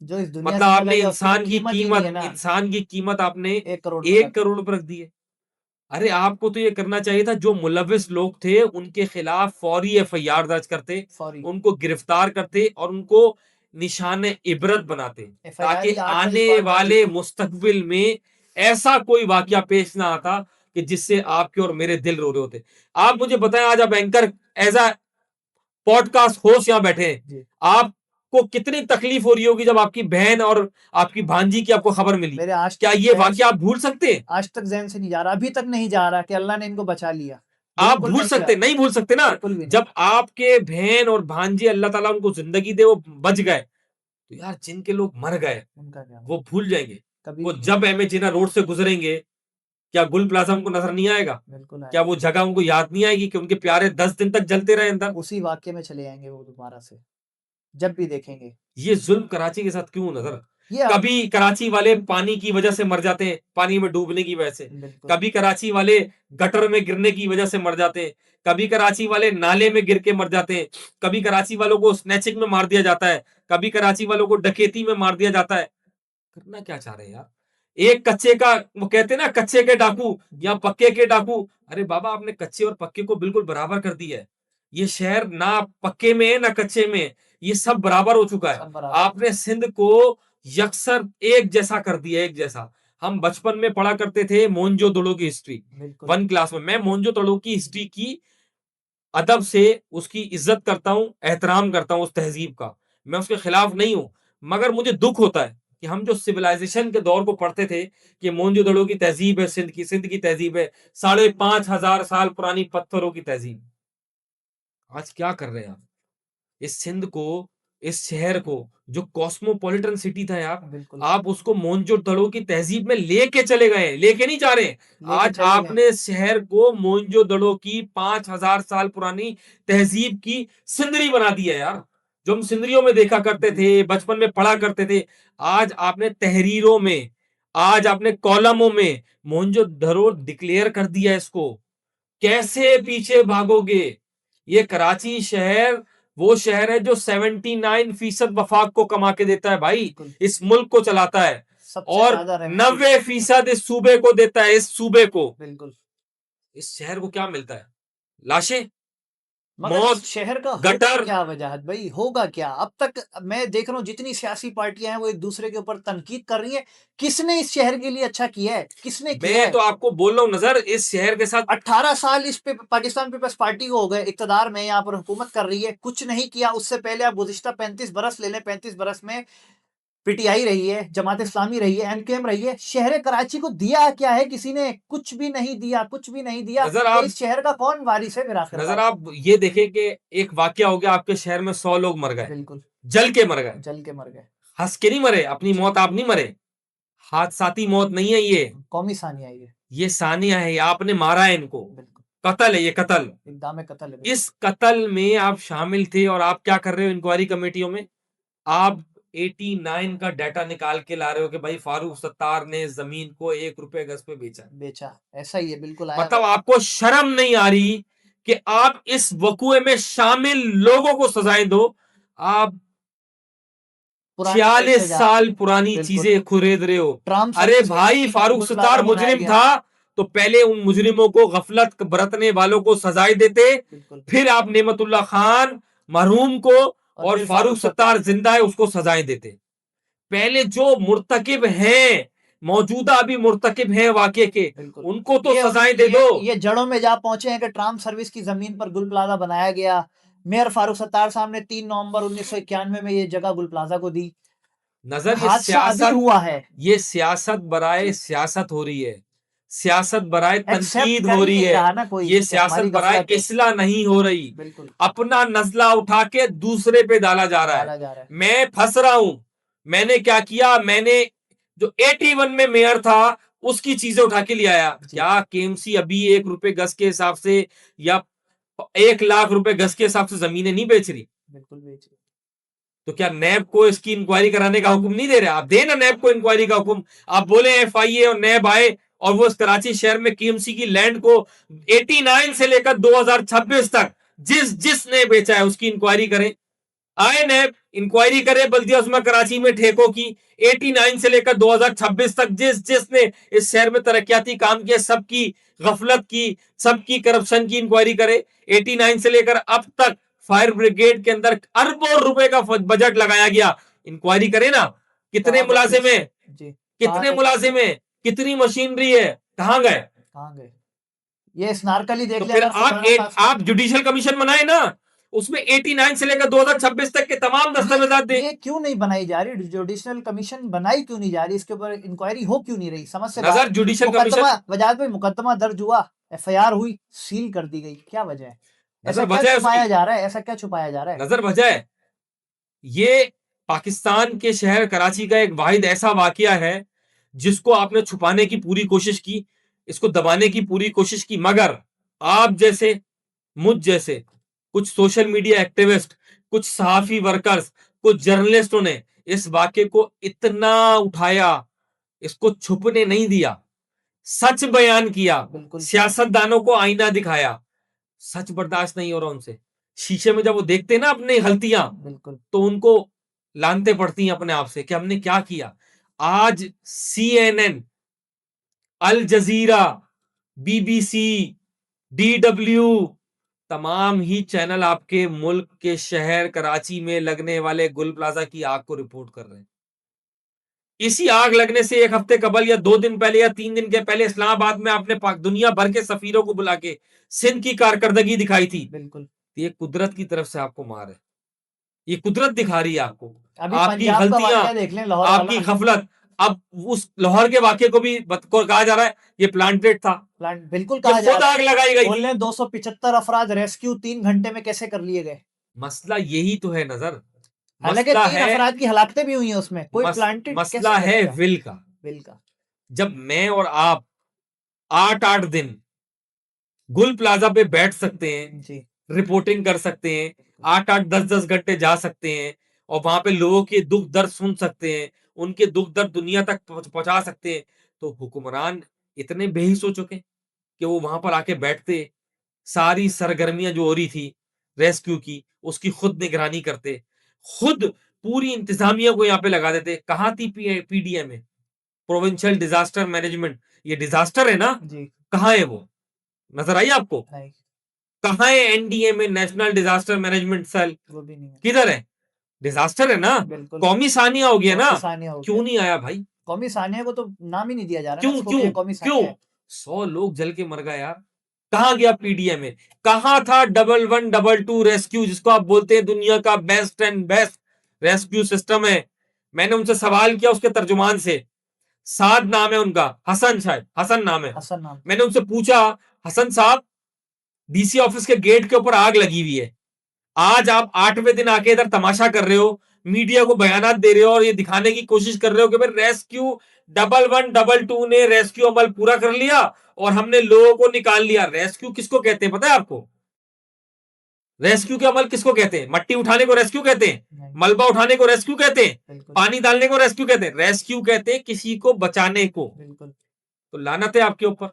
जो इस दुनिया मतलब से चला आपने गया उसकी तो कीमत ही नहीं है ना। इंसान की कीमत आपने 1 करोड़ पे रख 1 करोड़ पर रख दी है। अरे आपको तो ये करना चाहिए था, जो मुलविस लोग थे उनके खिलाफ फौरी एफआईआर दर्ज करते, सॉरी। उनको गिरफ्तार करते और उनको निशान इबरत बनाते, एफआईआर ताकि ही 8 बजे आने के बाद दर्ज वाले होती। मुस्तकबिल में ऐसा कोई वाकया पेश ना आता कि जिससे आपके और मेरे दिल रो रहे होते। आप मुझे बताएं, आज आप anchor as a podcast host यहाँ बैठे हैं, जी। आपको कितनी तकलीफ हो रही होगी जब आपकी बहन और आपकी भांजी की आपको खबर मिली? मेरे आज क्या तक ये ज़हन वाकया आप भूल सकते हैं? आज तक ज़हन से नहीं जा रहा, अभी तक नहीं जा रहा कि अल्लाह ने इनको बचा लिया। आप बिल्कुल भूल नहीं जा सकते, रहा, नहीं भूल सकते ना। बिल्कुल भी नहीं। जब आपके बहन और भांजे अल्लाह ताला उनको जिंदगी दे, वो बच गए, तो यार जिनके लोग मर गए उनका क्या? वो भूल जाएंगे? कभी वो नहीं। जब एम जिना रोड से गुजरेंगे, क्या गुल प्लाजा उनको नजर नहीं आएगा? बिल्कुल क्या आएगा। वो जगह उनको याद नहीं आएगी कि उनके प्यारे 10 दिन तक जलते रहे अंदर? उसी वाक़ये में चले आएँगे वो दोबारा से। जब भी देखेंगे। ये जुल्म कराची के साथ क्यों नजर? ये आप कभी कराची वाले पानी की वजह से मर जाते हैं, पानी में डूबने की वजह से। बिल्कुल, कभी कराची वाले गटर में गिरने की वजह से मर जाते हैं। कभी कराची वाले नाले में गिर के मर जाते हैं। कभी कराची वालों को स्नैचिंग में मार दिया जाता है। कभी कराची वालों को डकैती में मार दिया जाता है। करना क्या चाह रहे हैं यार? एक कच्चे का, वो कहते हैं ना, कच्चे के डाकू या पक्के के डाकू। अरे बाबा, आपने कच्चे और पक्के को बिल्कुल बराबर कर दिया है। ये शहर ना पक्के में है ना कच्चे में है, ये सब बराबर हो चुका है। सब बराबर। आपने सिंध को यकसर एक जैसा कर दिया, एक जैसा। हम बचपन में पढ़ा करते थे मोहनजोदड़ो की हिस्ट्री, बिल्कुल, 1 क्लास में। मैं मोहनजोदड़ो की हिस्ट्री की अदब से उसकी इज्जत करता हूं, एहतराम करता हूं उस तहजीब का। मैं उसके खिलाफ नहीं हूं, मगर मुझे दुख होता है कि हम जो सिविलाइजेशन के दौर को पढ़ते थे कि मोहनजोदड़ो की तहजीब है, सिंध की तहजीब है, 5,500 साल पुरानी पत्थरों की तहजीब। आज क्या कर रहे हैं आप? इस सिंध को, इस शहर को, जो कॉस्मोपॉलिटन सिटी था यार, बिल्कुल, आप उसको मोहनजोदड़ो की तहजीब में लेके चले गए, लेके नहीं जा रहे। लेके आज चले गए। आपने शहर को मोहनजोदड़ो की 5,000 साल पुरानी तहजीब की सिंदरी बना दी है यार। जो हम सिंदरियों में देखा करते जी, थे, बचपन में पढ़ा करते थे, आज आपने तहरीरों में, आज आपने कॉलमों में मोहनजोदड़ो डिक्लेयर कर दिया। इसको कैसे पीछे भागोगे? ये कराची शहर वो शहर है जो 79% वफाक को कमा के देता है भाई, बिल्कुल, इस मुल्क को चलाता है। सबसे और ज़्यादा रेवेन्यू। 90% इस सूबे को देता है, इस सूबे को। बिल्कुल, इस शहर को क्या मिलता है? लाशें, मगर इस मौत, शहर का होगा गटर। क्या वजाहत भई, होगा क्या? अब तक मैं देख रहा हूँ जितनी सियासी पार्टियाँ हैं वो एक-दूसरे के ऊपर तनकीद कर रही हैं। किसने इस शहर के लिए अच्छा किया है? किसने किया मैं है? तो आपको बोल रहा हूं नजर, इस शहर के साथ 18 साल इस पे पाकिस्तान पीपल्स पार्टी को हो गए इक़्तिदार में, यहाँ पर हुकूमत कर रही है, कुछ नहीं किया। उससे पहले आप गुज़िश्ता 35 बरस ले लें, 35 बरस में पीटीआई रही है, जमात इस्लामी रही है, एमकेएम रही है। शहर कराची को दिया क्या है किसी ने? कुछ भी नहीं दिया, कुछ भी नहीं दिया। नजर तो आप इस शहर का कौन वारिस है फिर नजर आखिरकार? आप ये देखें कि एक वाकया हो गया, आपके शहर में 100 लोग मर गए, बिल्कुल, जल के मर गए। जल के मर गए। हंस के नहीं मरे, अपनी जी, मौत आप नहीं मरे। हादसाती मौत नहीं है ये। कौमी सानिया ये। ये सानिया है, आपने मारा है इनको। बिल्कुल, कत्ल है ये, कत्ल। इक़दाम कत्ल है, बिल्कुल। इस कत्ल में आप शामिल थे और आप क्या कर रहे हो इंक्वायरी कमेटियों में? आप 89 का डाटा निकाल के ला रहे हो कि भाई फारूक सत्तार ने जमीन को 1 रुपए गज पे बेचा। बेचा, ऐसा ही है, बिल्कुल आया मतलब हुआ है। आपको शर्म नहीं आ रही कि आप इस वकूए में शामिल लोगों को सजाएं दो? आप पुरानी कोई 46 सज़ा। साल पुरानी बिल्कुल, चीजें खरीद रहे हो। ट्राम अरे सर्विस के भाई, ज़रिए फारूक गुलब्लारा सत्तार बनाया मुजरिम गया। था तो पहले उन मुजरिमों को, गफलत बरतने वालों को सजाएं देते। बिल्कुल, फिर आप नेमतुल्ला खान मरहूम को, और और फिर फारूक फारूक सत्तार सत्तार। जिंदा है उसको सजाएं देते। पहले जो मुर्तकिब हैं, मौजूदा अभी मुर्तकिब हैं वाकये के, बिल्कुल। उनको तो ये सजाएं दे दो। ये जड़ों में जा पहुँचे हैं कि ट्राम सर्विस की ज़मीन पर गुल प्लाज़ा बनाया गया। मेयर फारूक सत्तार साहब ने 3 नवंबर 1991 में ये जगह गुल प्लाज़ा को दी। नजर, हादसा अभी हुआ है। ये सियासत बराए सियासत हो रही है, सियासत बराए एक्सेप्ट तनकीद कर हो ही रही नहीं है। रहा ना कोई ये कि सियासत हमारी बराए गफलत है। इस्लाह नहीं हो रही। बिल्कुल, अपना नजला उठा के दूसरे पे डाला जा रहा है। डाला जा रहा है। मैं फंस रहा हूं। मैंने क्या किया? मैंने जो 81 में मेयर था उसकी चीजें उठा के ले आया। जी, क्या केएमसी अभी 1 रुपए गज के हिसाब से या 1 लाख रुपए गज के हिसाब से जमीनें नहीं बेच रही? बिल्कुल बेच रहे। तो क्या नैब को इसकी इंक्वायरी कराने का हुक्म नहीं दे रहे? आप देना नैब को इंक्वायरी का हुक्म। आप बोले एफआईए और नैब आए और वो इस कराची शहर में केएमसी की लैंड को 89 से लेकर 2026 तक जिसने बेचा है उसकी इंक्वायरी करें। आए नैब, इंक्वायरी करे बल्दिया उस्मा कराची में ठेकों की। 89 से लेकर 2026 तक जिसने इस शहर में तरक्याती काम किया, सबकी गफलत की, सबकी करप्शन की इंक्वायरी करे। 89 से लेकर अब तक फायर ब्रिगेड के अंदर अरबों रुपए का बजट लगाया गया, इंक्वायरी करे ना। कितने कहाँ गए मुलाजिम पैसे? है? जी, कहाँ कितने गए पैसे? मुलाजिम है? कितनी मशीनरी है? कहां गए? कहाँ गए? ये स्नार्कली देख तो लिया फिर अगर फुकराना साहब। आप जुडिशियल कमीशन बनाए ना, उसमें 89 से लेकर 2026 तक के तमाम दस्तावेजात दे। ये क्यों नहीं बनाई जा रही? जुडिशल कमीशन बनाई क्यों नहीं जा रही? इसके ऊपर इंक्वायरी हो क्यों नहीं रही? समझ से बाहर। नजर, जुडिशियल मुकदमा कमीशन, वजाहत भाई, मुकदमा दर्ज हुआ, एफआईआर हुई, सील कर दी गई, क्या वजह है? ऐसा नजर क्या वजह है उसकी, छुपाया जा रहा है? ऐसा क्या छुपाया जा रहा है? नजर वजह है। ये पाकिस्तान के शहर कराची का एक वाहिद ऐसा वाकया है जिसको आपने छुपाने की पूरी कोशिश की, इसको दबाने की पूरी कोशिश की, मगर आप जैसे, मुझ जैसे कुछ सोशल मीडिया एक्टिविस्ट कुछ सहाफी वर्कर्स, कुछ जर्नलिस्टों ने इस वाक्य को इतना उठाया, इसको छुपने नहीं दिया, सच बयान किया, बिल्कुल, सियासतदानों को आईना दिखाया। सच बर्दाश्त नहीं हो रहा उनसे। शीशे में जब वो देखते हैं ना अपनी गलतियां, बिल्कुल, तो उनको लानते पड़ती हैं अपने आप से कि हमने क्या किया। आज CNN, अल जजीरा, BBC, DW, तमाम ही चैनल आपके मुल्क के शहर कराची में लगने वाले गुल प्लाजा की आग को रिपोर्ट कर रहे हैं। इसी आग लगने से एक हफ्ते कबल या 2 दिन पहले या 3 दिन के पहले इस्लामाबाद में आपने दुनिया भर के सफीरों को बुला के सिंध की कारकर्दगी दिखाई थी। बिल्कुल। ये कुदरत की तरफ से आपको मार है, ये कुदरत दिखा रही है आपको। अभी आपकी पंजाब का गलतियां, वाकया देख लें, लाहौर आपकी वाला। गफलत। अब उस लाहौर के वाक्य को भी कहा जा रहा है ये प्लांटेड था, प्लांट बिल्कुल ये कहा जा खुद रहा आग है। लगाई गई बोल थी। रहे हैं 275 अफराद रेस्क्यू 3 घंटे में कैसे कर लिए गए। मसला यही तो है नजर, हालांकि मसला 3 है, अफराद की हलाकतें भी हुई हैं उसमें, कोई प्लांटेड मसला कैसे है करेगा। विल का। बिल का। जब मैं और आप 8-8 दिन गुल प्लाजा पे बैठ सकते हैं, जी। रिपोर्टिंग कर सकते हैं, 8-8 10-10 घंटे जा सकते हैं और वहां पे लोगों के दुख दर्द सुन सकते हैं, उनके दुख दर्द दुनिया तक पहुंचा सकते हैं, तो हुक्मरान इतने बेहिस हो चुके कि वो वहां पर आके बैठते, सारी सरगर्मियां जो हो रही थी रेस्क्यू की उसकी खुद निगरानी करते, खुद पूरी इंतजामिया को यहाँ पे लगा देते। कहाँ थी PDM में, प्रोविंशियल डिजास्टर मैनेजमेंट, ये डिजास्टर है ना, जी। कहाँ है वो, नजर आई आपको? नहीं, कहाँ है NDM में, नेशनल डिजास्टर मैनेजमेंट सेल, वो भी नहीं है। किधर है? डिजास्टर है ना, बिल्कुल। कौमी सानिया हो गया ना, कौमी सानिया हो क्यों गया। नहीं आया भाई? कौमी सानिया को तो नाम ही नहीं दिया जा रहा ना, क्यों इसको कि क्यों ये कौमी क्यों? सानिया है। 100 लोग जल के मर गए यार, कहाँ गया PDM में? कहाँ था 1122 रेस्क्यू, जिसको आप बोलते हैं दुनिया का best and best rescue system है? मैंने उनसे सवाल किया, उसके तर्जुमान से, साद नाम है उनका, हसन, शायद हसन नाम है। हसन नाम। मैंने उनसे पूछा, हसन साहब, DC ऑफिस के गेट के ऊपर आग लगी हुई है, आज आप 8वें दिन आके इधर तमाशा कर रहे हो, मीडिया को बयानात दे रहे हो और ये दिखाने की कोशिश कर रहे हो कि भाई रेस्क्यू 1122 ने रेस्क्यू अमल पूरा कर लिया और हमने लोगों को निकाल लिया। रेस्क्यू किसको कहते हैं पता है आपको? रेस्क्यू के अमल किसको कहते हैं? मट्टी उठाने को रेस्क्यू कहते हैं, नहीं। मलबा उठाने को रेस्क्यू कहते हैं, बिल्कुल। पानी डालने को रेस्क्यू कहते हैं? रेस्क्यू कहते हैं किसी को बचाने को। बिल्कुल। तो लानत है आपके ऊपर,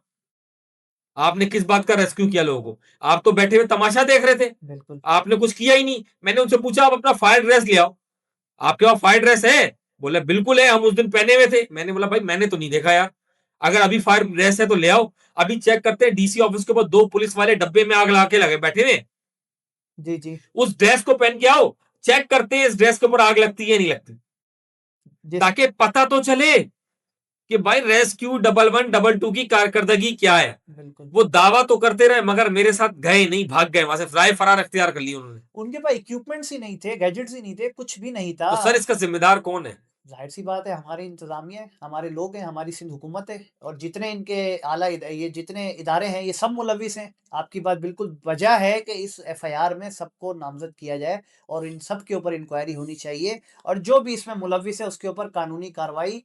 आपने किस बात का रेस्क्यू किया लोगों को? आप तो बैठे हुए तमाशा देख रहे थे, बिल्कुल। आपने कुछ किया ही नहीं। मैंने उनसे पूछा, आप अपना फायर ड्रेस ले आओ, आपके पास फायर ड्रेस है? बोले बिल्कुल है, हम उस दिन पहने हुए थे। मैंने बोला भाई मैंने तो नहीं देखा यार, अगर अभी फायर ड्रेस है तो ले आओ, अभी चेक करते हैं। DC ऑफिस के ऊपर 2 पुलिस वाले डब्बे में आग लगा के लगे बैठे हुए, जी, जी। उस ड्रेस को पहन के आओ, चेक करते हैं इस ड्रेस के ऊपर आग लगती है नहीं लगती, जिस ताकि पता तो चले कि भाई रेस्क्यू 1122 की कारकर्दगी क्या है। बिल्कुल। वो दावा तो करते रहे मगर मेरे साथ गए नहीं, भाग गए वहां से, राय फरार अख्तियार कर ली उन्होंने। उनके पास इक्विपमेंट्स ही नहीं थे, गैजेट्स ही नहीं थे, कुछ भी नहीं था। तो सर इसका जिम्मेदार कौन है? ज़ाहिर सी बात है, हमारी इंतज़ामिया है, हमारे लोग हैं, हमारी सिंध हुकूमत है और जितने इनके आला ये जितने इदारे हैं, ये सब मुलविस हैं। आपकी बात बिल्कुल वजह है कि इस FIR में सबको नामज़द किया जाए और इन सब के ऊपर इंक्वायरी होनी चाहिए और जो भी इसमें मुलविस है, उसके ऊपर कानूनी कार्रवाई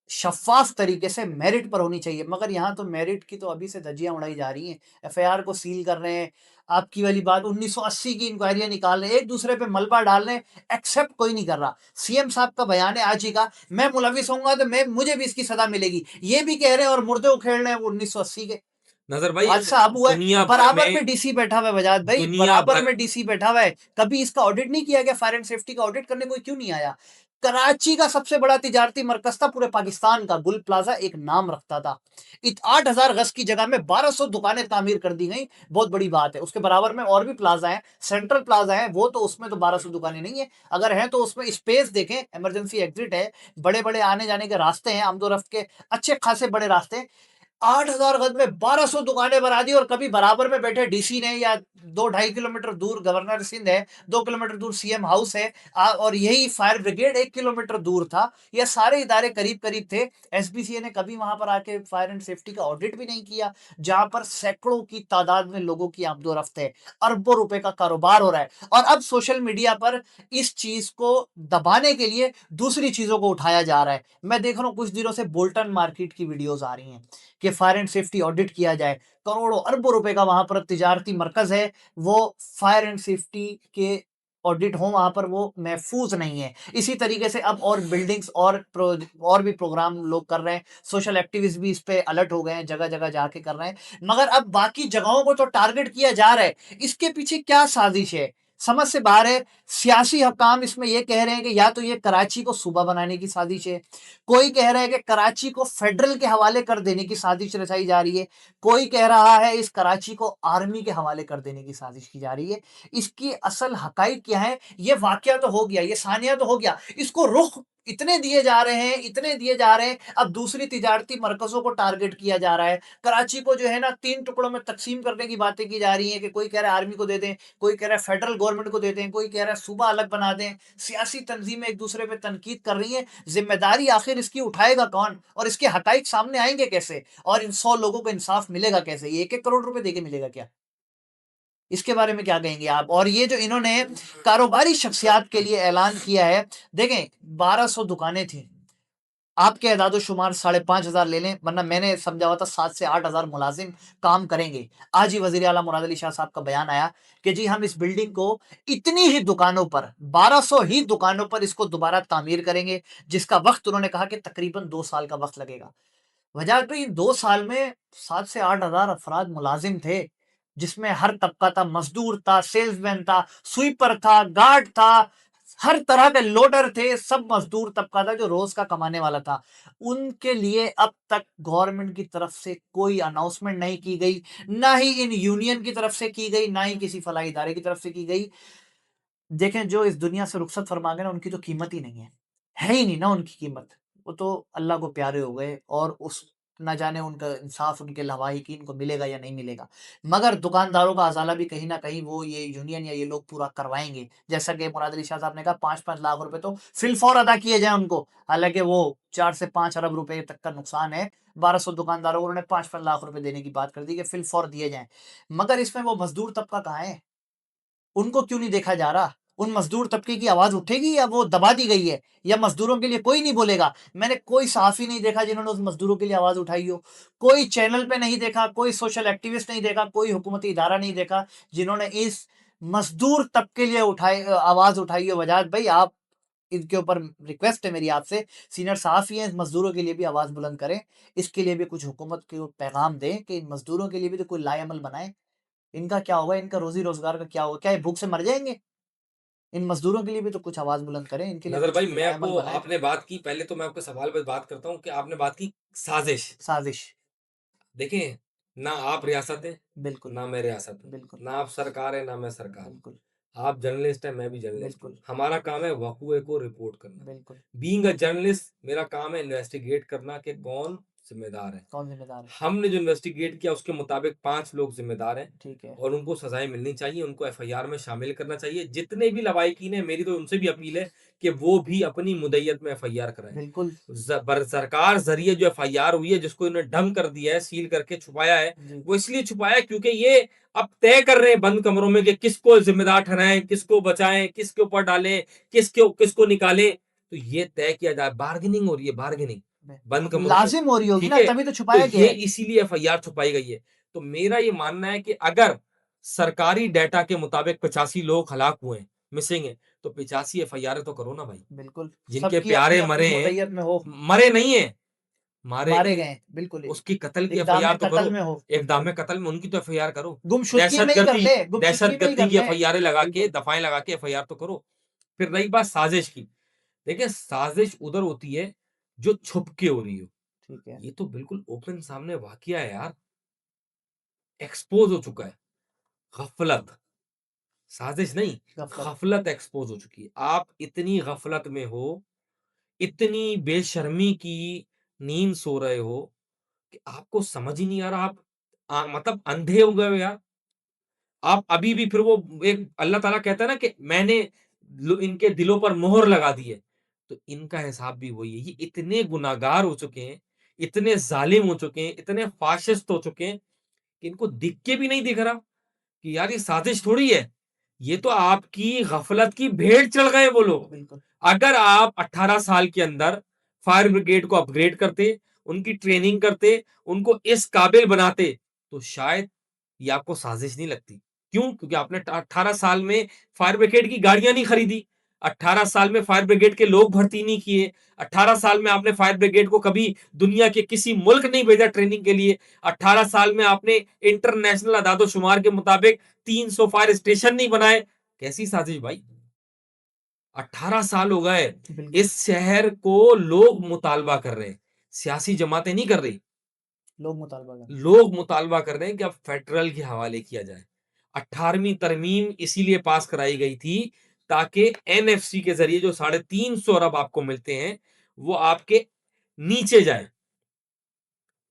शफ़ाफ़ तरीके से मेरिट पर होनी चाहिए। मगर यहाँ तो मेरिट की तो अभी से धज्जियाँ उड़ाई जा रही हैं। FIR को सील कर रहे हैं। आपकी वाली बात 1980 की इंक्वायरियाँ निकाल रहे हैं, एक-दूसरे पे मलबा डाल रहे हैं, एक्सेप्ट कोई नहीं कर रहा। CM साहब का बयान है आज ही का, मैं मुलविस होऊँगा तो मुझे भी इसकी सज़ा मिलेगी। ये भी कह रहे हैं और मुर्दे उखेड़ रहे हैं वो 1980 के। नजर भाई हादसा अब हुआ है, दुनिया भर बराबर में में, DC बैठा हुआ है बजाज भाई, दुनिया बराबर भर, में DC बैठा हुआ है। कभी इसका ऑडिट नहीं किया गया? फायर एंड सेफ्टी का ऑडिट करने कोई क्यों नहीं आया? कराची का सबसे बड़ा तिजारती मरकज था पूरे पाकिस्तान का, गुल प्लाजा एक नाम रखता था। 8,000 गज की जगह में 1200 दुकानें तामीर कर दी गई, बहुत बड़ी बात है। उसके बराबर में और भी प्लाजा है, सेंट्रल प्लाजा है, वो तो उसमें तो 1200 दुकानें नहीं है। अगर है तो उसमें स्पेस देखें, इमरजेंसी एग्जिट है, बड़े बड़े आने जाने के रास्ते हैं, आमदोरफ्त के अच्छे खासे बड़े रास्ते हैं। 8,000 गज में 1200 दुकानें बना दी और कभी बराबर में बैठे DC ने, या 2-2.5 किलोमीटर दूर गवर्नर सिंध है, 2 किलोमीटर दूर CM हाउस है, और यही फायर ब्रिगेड 1 किलोमीटर दूर था। ये सारे इदारे करीब करीब थे। SBCA ने कभी वहां पर आके फायर एंड सेफ्टी का ऑडिट भी नहीं किया, जहां पर सैकड़ों की तादाद में लोगों की आमदोरफ्त है, अरबों रुपए का कारोबार हो रहा है। और अब सोशल मीडिया पर इस चीज को दबाने के लिए दूसरी चीजों को उठाया जा रहा है। मैं देख रहा हूँ कुछ दिनों से बोल्टन मार्केट की वीडियोस आ रही हैं कि फायर एंड सेफ्टी ऑडिट किया जाए। करोड़ों अरबों रुपए का वहां पर तिजारती मरकज है, वो फायर एंड सेफ्टी के ऑडिट हों वहाँ पर वो महफूज नहीं है। इसी तरीके से अब और बिल्डिंग्स और भी प्रोग्राम लोग कर रहे हैं, सोशल एक्टिविस्ट भी इस पे अलर्ट हो गए हैं, जगह-जगह जाके कर रहे हैं। मगर अब बाकी जगहों को तो टारगेट किया जा रहा है, इसके पीछे क्या साजिश है? समझ से बाहर है। सियासी हकाम इसमें ये कह रहे हैं कि या तो ये कराची को सूबा बनाने की साजिश है, कोई कह रहा है कि कराची को फेडरल के हवाले कर देने की साजिश रचाई जा रही है, कोई कह रहा है इस कराची को आर्मी के हवाले कर देने की साजिश की जा रही है। इसकी असल हकाइक क्या है? ये वाकया तो हो गया, ये सानिया तो हो गया, इसको रुख इतने दिए जा रहे हैं, इतने दिए जा रहे हैं, अब दूसरी तिजारती मरकज़ों को टारगेट किया जा रहा है। कराची को जो है ना 3 टुकड़ों में तक़सीम करने की बातें की जा रही हैं कि कोई कह रहा है आर्मी को दे दें, कोई कह रहा है फेडरल गवर्नमेंट को दे दें, कोई कह रहा है सूबा अलग बना दें। सियासी तंज़ीमें एक-दूसरे पे तनकीद कर रही हैं, ज़िम्मेदारी आखिर इसकी उठाएगा कौन? और इसके हक़ाइक़ सामने आएँगे कैसे? और इन 100 लोगों को इंसाफ़ मिलेगा कैसे? ये 1-1 करोड़ रुपए देके मिलेगा क्या? इसके बारे में क्या कहेंगे आप? और ये जो इन्होंने कारोबारी शख्सियात के लिए ऐलान किया है, देखें 1200 दुकानें थी। आपके एदाद-ओ-शुमार 5,500 ले लें, वरना मैंने समझा हुआ था 7 से 8,000 मुलाज़िम काम करेंगे। आज ही वज़ीर आला मुराद अली शाह साहब का बयान आया कि जी हम इस बिल्डिंग को इतनी ही दुकानों पर 1200 ही दुकानों पर इसको दोबारा तामीर करेंगे, जिसका वक़्त उन्होंने कहा कि तकरीबन 2 साल का वक़्त लगेगा। वजह तो इन 2 साल में 7 से 8,000 अफ़राद मुलाज़िम थे, जिसमें हर तबका था, मज़दूर था, सेल्समैन था, स्वीपर था, गार्ड था, हर तरह के लोडर थे, सब मज़दूर तबका था जो रोज़ का कमाने वाला था। उनके लिए अब तक गवर्नमेंट की तरफ से कोई अनाउंसमेंट नहीं की गई, ना ही इन यूनियन की तरफ से की गई, ना ही किसी फलाही इदारे की तरफ से की गई। देखें जो इस दुनिया से रुखसत फरमा गए ना उनकी तो कीमत ही नहीं है। है ही नहीं ना उनकी कीमत। वो तो अल्लाह को प्यारे हो गए और उस ना जाने उनका इंसाफ़ उनके लवाहिकीन को मिलेगा या नहीं मिलेगा। मगर दुकानदारों का अज़ाला भी कहीं न कहीं वो ये यूनियन या ये लोग पूरा करवाएँगे। जैसा कि मुराद अली शाह साहब ने कहा 5-5 लाख रुपए तो फ़िलफ़ौर अदा किए जाएँ उनको। हालाँकि वो 4 से 5 अरब रुपए तक का नुकसान है। 1200 दुकानदारों को उन्होंने 5-5 लाख रुपए देने की बात कर दी कि फ़िलफ़ौर दिए जाएँ। मगर इसमें वो मज़दूर तबका कहाँ है? उनको क्यों नहीं देखा जा रहा? उन मज़दूर तबके की आवाज़ उठेगी या वो दबा दी गई है? या मज़दूरों के लिए कोई नहीं बोलेगा? मैंने कोई सहाफ़ी नहीं देखा जिन्होंने उस मज़दूरों के लिए आवाज़ उठाई हो। कोई चैनल पे नहीं देखा, कोई सोशल एक्टिविस्ट नहीं देखा, कोई हुकूमती इदारा नहीं देखा, जिन्होंने इस मज़दूर तबके के लिए आवाज़ उठाई हो। वजाहत भाई आप इनके ऊपर रिक्वेस्ट है मेरी आपसे, सीनियर सहाफ़ी हैं, इस मज़दूरों के लिए भी आवाज़ बुलंद करें। इसके लिए भी कुछ हुकूमत को पैगाम दें कि इन मज़दूरों के लिए भी तो कोई लाएअमल बनाएँ। इनका क्या होगा? इनका रोज़ी-रोज़गार का क्या होगा? क्या ये भूख से मर जाएँगे? इन मज़दूरों के लिए भी तो कुछ आवाज़ बुलंद करें, इनके लिए नज़र कुछ भाई मैं लाएअमल आपको बनाएँ। आपने बात की, पहले तो मैं आपके सवाल पे बात करता हूँ कि आपने बात की साज़िश। साज़िश। देखें, ना आप रियासत हैं, बिल्कुल, ना मैं रियासत हूँ। बिल्कुल, ना आप सरकार है, ना मैं सरकार हूँ। बिल्कुल, आप जर्नलिस्ट हैं, मैं भी जर्नलिस्ट हूँ। बिल्कुल, हमारा काम है वक़ुए को रिपोर्ट करना। बिल्कुल। बीइंग अ जर्नलिस्ट मेरा काम है इन्वेस्टिगेट करना कि कौन ज़िम्मेदार है। कौन ज़िम्मेदार है? हमने जो इन्वेस्टिगेट किया उसके मुताबिक 5 लोग ज़िम्मेदार हैं ठीक है, और उनको सज़ाएँ मिलनी चाहिए, उनको एफआईआर में शामिल करना चाहिए। जितने भी लवाहिकीन हैं, मेरी तो उनसे भी अपील है कि वो भी अपनी मुद्दईयत में एफआईआर कराएँ। बिल्कुल। सरकार ज़रिए जो एफआईआर हुई है, जिसको इन्होंने डंप कर दिया है, सील करके छुपाया है, जी, वो इसलिए छुपाया है क्योंकि ये अब तय कर रहे हैं बंद कमरों में कि किसको ज़िम्मेदार ठहराएँ, किसको बचाएँ, किसके ऊपर डालें, किसको निकालें। तो ये तय किया जाए, बार्गेनिंग हो रही है, बार्गेनिंग बे बंद कमरों में, लाज़िम हो रही होगी ठीक ना, है? तभी तो तो छुपाया ये गया है। इसीलिए एफआईआर छुपाई गई है। तो मेरा ये मानना है कि अगर सरकारी डाटा के मुताबिक 85 लोग हलाक हुए हैं, मिसिंग हैं, तो 85 एफआईआर तो करो ना भाई। बिल्कुल, जिनके सबकी प्यारे अपनी-अपनी मरे हैं, मुद्दईयत में हो, मरे नहीं हैं, मारे मारे गए गए हैं, हैं, बिल्कुल। उसकी कत्ल की एफआईआर तो इक़दाम-ए-क़त्ल करो। में हो, इक़दाम बिल्कुल। कत्ल में उनकी तो एफआईआर करो। गुमशुदगी में ही कर दहशतगर्दी ले, गुमशुदगी में ही दहशतगर्दी कर की ले। एफआईआर लगा के, बिल्कुल, दफ़ाएँ लगा के एफआईआर तो करो। फिर रही बात साज़िश की, देखिए साज़िश उधर होती है, जो छुप के हो रही हो। ठीक है, ये तो बिल्कुल ओपन सामने वाक़या है यार, एक्सपोज़ हो चुका है। गफ़लत, साज़िश नहीं, गफ़लत। गफ़लत एक्सपोज़ हो चुकी है। आप इतनी गफ़लत में हो, इतनी बेशर्मी की नींद सो रहे हो कि आपको समझ ही नहीं आ रहा आप मतलब अंधे हो गए हो यार। आप अभी भी फिर वो एक अल्लाह ताला कहता है ना कि मैंने इनके दिलों पर मोहर लगा दी है। तो इनका हिसाब भी वही है। ये इतने गुनाहगार हो चुके हैं, इतने ज़ालिम हो चुके हैं, इतने फ़ाशिस्ट हो चुके हैं कि इनको दिख के भी नहीं दिख रहा कि यार ये साज़िश थोड़ी है। ये तो आपकी गफ़लत की भेंट चढ़ गए वो लोग। बिल्कुल, अगर आप 18 साल के अंदर फायर ब्रिगेड को अपग्रेड करते, उनकी ट्रेनिंग करते, उनको इस काबिल बनाते, तो शायद ये आपको साज़िश नहीं लगती। क्यों? क्योंकि आपने 18 साल में फायर ब्रिगेड की गाड़ियां नहीं खरीदी, 18 साल में फायर ब्रिगेड के लोग भर्ती नहीं किए, 18 साल में आपने फायर ब्रिगेड को कभी दुनिया के किसी मुल्क नहीं भेजा ट्रेनिंग के लिए, 18 साल में आपने इंटरनेशनल आदादोशुमार के मुताबिक 300 फायर स्टेशन नहीं बनाए। कैसी साजिश भाई? 18 साल हो गए, बिल्कुल। इस शहर को लोग मुतालबा कर रहे हैं, सियासी जमातें नहीं कर रही, लोग मुतालबा कर रहे हैं। लोग मुतालबा कर रहे हैं कि अब फेडरल के हवाले किया जाए। 18वीं तरमीम इसीलिए पास कराई गई थी ताकि एनएफसी के जरिए जो 350 अरब आपको मिलते हैं वो आपके नीचे जाए।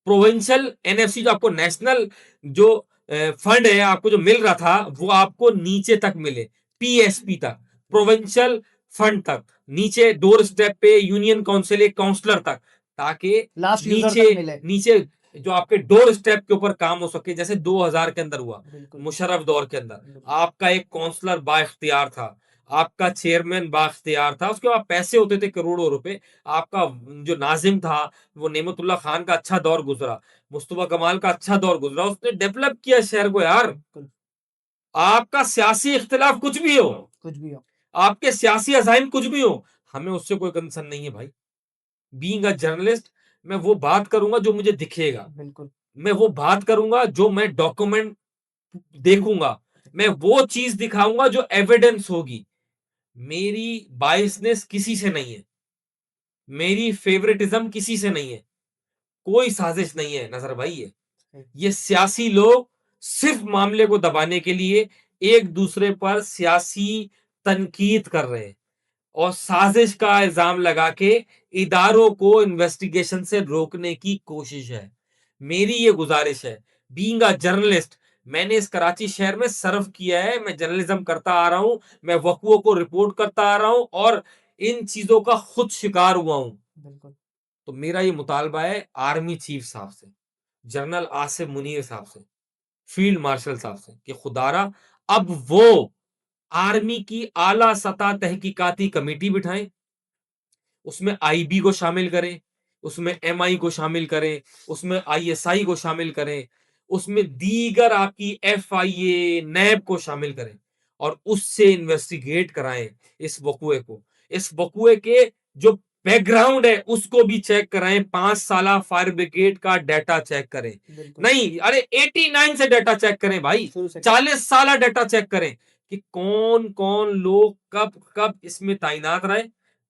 प्रोविंशियल एनएफसी जो आपको नेशनल जो फंड है आपको जो मिल रहा था वो आपको नीचे तक मिले, पीएसपी तक, प्रोविंशियल फंड तक, नीचे डोर स्टेप पे यूनियन काउंसिल एक काउंसलर तक, ताकि लास्ट यूजर नीचे तक मिले। नीचे जो आपके डोर स्टेप के ऊपर काम हो सके, जैसे 2000 के अंदर हुआ, बिल्कुल। मुशर्रफ दौर के अंदर बिल्कुल। आपका एक काउंसलर बाइख्तियार था, आपका चेयरमैन बाइख्तियार था, उसके बाद पैसे होते थे करोड़ों रुपए, आपका जो नाजिम था वो नेमतुल्लाह खान का अच्छा दौर गुजरा, मुस्तफा कमाल का अच्छा दौर गुजरा, उसने डेवलप किया शहर को यार। बिल्कुल। आपका सियासी इख्तिलाफ कुछ भी हो, कुछ भी हो। आपके सियासी अज़ाइम कुछ भी हो, हमें उससे कोई कंसर्न नहीं है भाई। बीइंग अ जर्नलिस्ट मैं वो बात करूंगा जो मुझे दिखेगा, बिल्कुल। मैं वो बात करूंगा जो मैं डॉक्यूमेंट देखूंगा, मैं वो चीज दिखाऊंगा जो एविडेंस होगी। मेरी बायसनेस किसी से नहीं है, मेरी फेवरेटिज्म किसी से नहीं है, कोई साजिश नहीं है नजर भाई। ये सियासी लोग सिर्फ मामले को दबाने के लिए एक दूसरे पर सियासी तनकीद कर रहे हैं और साजिश का इल्जाम लगा के इदारों को इन्वेस्टिगेशन से रोकने की कोशिश है। मेरी ये गुजारिश है, बीइंग अ जर्नलिस्ट, मैंने इस कराची शहर में सर्व किया है, मैं जर्नलिज्म करता आ रहा हूं, मैं वकुओं को रिपोर्ट करता आ रहा हूं और इन चीजों का खुद शिकार हुआ हूं। बिल्कुल। तो मेरा ये मुतालबा है आर्मी चीफ साहब से, जनरल आसिफ मुनीर साहब से, फील्ड मार्शल साहब से कि खुदारा अब वो आर्मी की आला सतह तहकीकाती कमेटी बिठाएं, उसमें आईबी को शामिल करें, उसमें एमआई को शामिल करें, उसमें आईएसआई को शामिल करें, उसमें दीगर आपकी एफआईए नैब को शामिल करें और उससे इन्वेस्टिगेट कराएं इस वकुए को, इस वकुए के जो बैकग्राउंड है उसको भी चेक कराएं, 5 साल फायर ब्रिगेड का डाटा चेक करें। नहीं अरे 89 से डाटा चेक करें भाई, 40 साल डाटा चेक करें कि कौन कौन लोग कब कब इसमें तैनात रहे,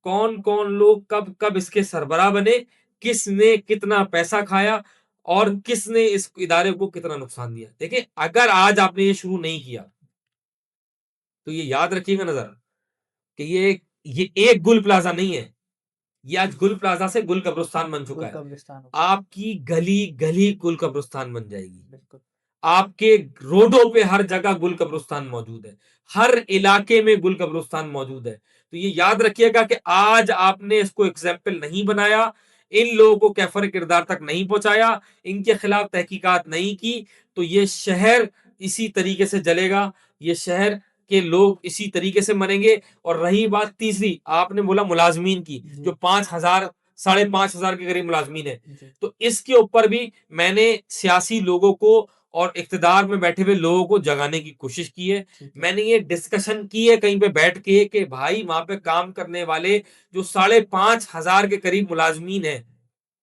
कौन कौन लोग कब कब इसके सरबराह बने, किसने कितना पैसा खाया और किसने इस इदारे को कितना नुकसान दिया। देखिए अगर आज आपने ये शुरू नहीं किया तो ये याद रखिएगा नजर कि ये एक गुल प्लाजा नहीं है, ये आज गुल प्लाजा से गुल कब्रिस्तान बन चुका है। आपकी गली गली गुल कब्रिस्तान बन जाएगी। बिल्कुल। आपके रोडों पे हर जगह गुल कब्रिस्तान मौजूद है, हर इलाके में गुल कब्रिस्तान मौजूद है। तो ये याद रखिएगा कि आज आपने इसको एग्जाम्पल नहीं बनाया, इन लोगों को कैफर किरदार तक नहीं पहुंचाया, इनके खिलाफ तहकीकात नहीं की, तो ये शहर इसी तरीके से जलेगा, ये शहर के लोग इसी तरीके से मरेंगे। और रही बात तीसरी, आपने बोला मुलाजमीन की, जो 5,000 5,500 के करीब मुलाजमीन है, तो इसके ऊपर भी मैंने सियासी लोगों को और इख्तिदार में बैठे हुए लोगों को जगाने की कोशिश की है। मैंने ये डिस्कशन की है कहीं पे बैठ के कि भाई वहां पे काम करने वाले जो 5,500 के करीब मुलाजमीन है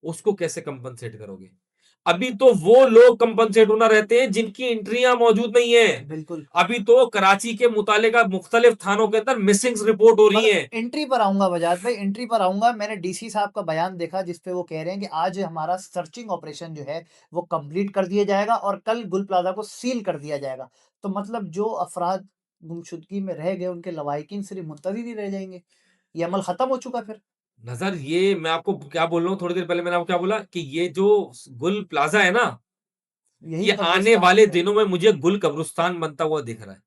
उसको कैसे कंपनसेट करोगे। अभी तो वो लोग कंपनसेट होना रहते हैं जिनकी एंट्रियां मौजूद नहीं है। बिल्कुल। अभी तो कराची के मुतालिका मुख्तलिफ थानों के अंदर मिसिंग रिपोर्ट हो रही है। एंट्री पर आऊंगा बजाज भाई, एंट्री पर आऊंगा। मैंने डीसी साहब का बयान देखा जिसपे वो कह रहे हैं कि आज हमारा सर्चिंग ऑपरेशन जो है वो कंप्लीट कर दिया जाएगा और कल गुल प्लाजा को सील कर दिया जाएगा। तो मतलब जो अफराद गुमशुदगी में रह गए उनके लवाहिकीन सिर्फ मुंतज़िर ही रह जाएंगे। ये अमल खत्म हो चुका फिर। नजर ये मैं आपको क्या बोल रहा हूँ, थोड़ी देर पहले मैंने आपको क्या बोला कि ये जो गुल प्लाजा है ना, यही ये आने कब्रिस्तान वाले है। दिनों में मुझे गुल कब्रिस्तान बनता हुआ दिख रहा है।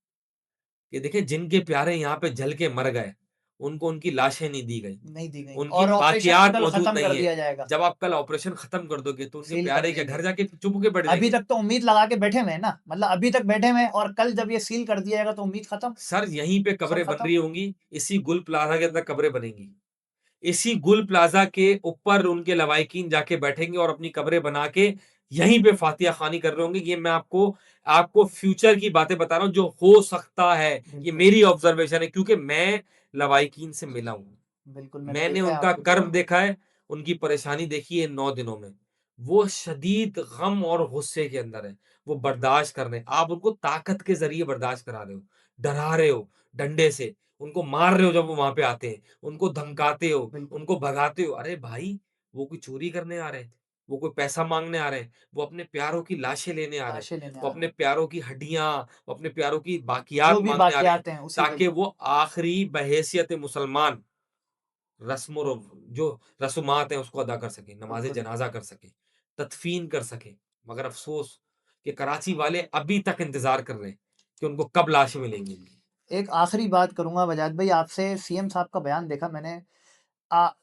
कि देखिए जिनके प्यारे यहाँ पे जल के मर गए उनको उनकी लाशें नहीं दी गई, नहीं दी गई उनकी और ऑपरेशन भी बाकियात कल मौजूद खत्म कर नहीं है। दिया जाएगा। जब आप कल ऑपरेशन खत्म कर दोगे तो उनके सील कर प्यारे के देंगे। घर जाके चुप के बैठ अभी जाएंगे। तक तो उम्मीद लगा के बैठे हुए हैं ना, मतलब अभी तक बैठे हुए हैं और कल जब ये सील कर दिया जाएगा तो उम्मीद खत्म। सर यहीं पे सब कब्रें बन खत्म। रही होंगी, इसी गुल प्लाजा के अंदर कब्रें बनेंगी, इसी गुल प्लाजा के ऊपर उनके लवाहिकीन जाके बैठेंगे और अपनी कब्रें बना के यहीं पे फातिहा खानी कर रहे होंगे। ये मैं आपको आपको फ्यूचर की बातें बता रहा हूँ जो हो सकता है। ये बिल्कुल, मेरी ऑब्जर्वेशन है क्योंकि मैं लवाहिकीन से मिला हूँ। बिल्कुल मैंने मैंने देखा है उनका आपकी कर्म वीडियो। देखा है, उनकी परेशानी देखी है 9 दिनों में। वो शदीद गम और गुस्से के अंदर है। वो बर्दाश्त कर रहे हैं। आप उनको ताकत के ज़रिए बर्दाश्त करा रहे हो, डरा रहे हो डंडे से, उनको मार रहे हो जब वो वहाँ पे आते हैं, उनको धमकाते हो, बिल्कुल, उनको भगाते हो। अरे भाई! वो कोई चोरी करने आ रहे हैं, वो कोई पैसा माँगने आ रहे हैं, वो अपने प्यारों की लाशें लेने आ रहे हैं, लाशें लेने वो आ रहे अपने हैं। प्यारों की हड्डियाँ, वो अपने प्यारों की जो बाकियात भी माँगने आ रहे हैं, बाक़ियात हैं उसी के ताकि लिए। वो आखिरी बहैसियत मुसलमान रस्म और जो रसूमात हैं उसको अदा कर सकें, नमाज़े बिल्कुल। जनाज़ा कर सकें, तदफ़ीन कर सकें। मगर अफ़सोस कि कराची वाले अभी तक इंतज़ार कर रहे हैं कि उनको कब लाशें मिलेंगी इनकी। एक आखिरी बात करूँगा वजाद भाई आपसे, सीएम साहब का बयान देखा मैंने।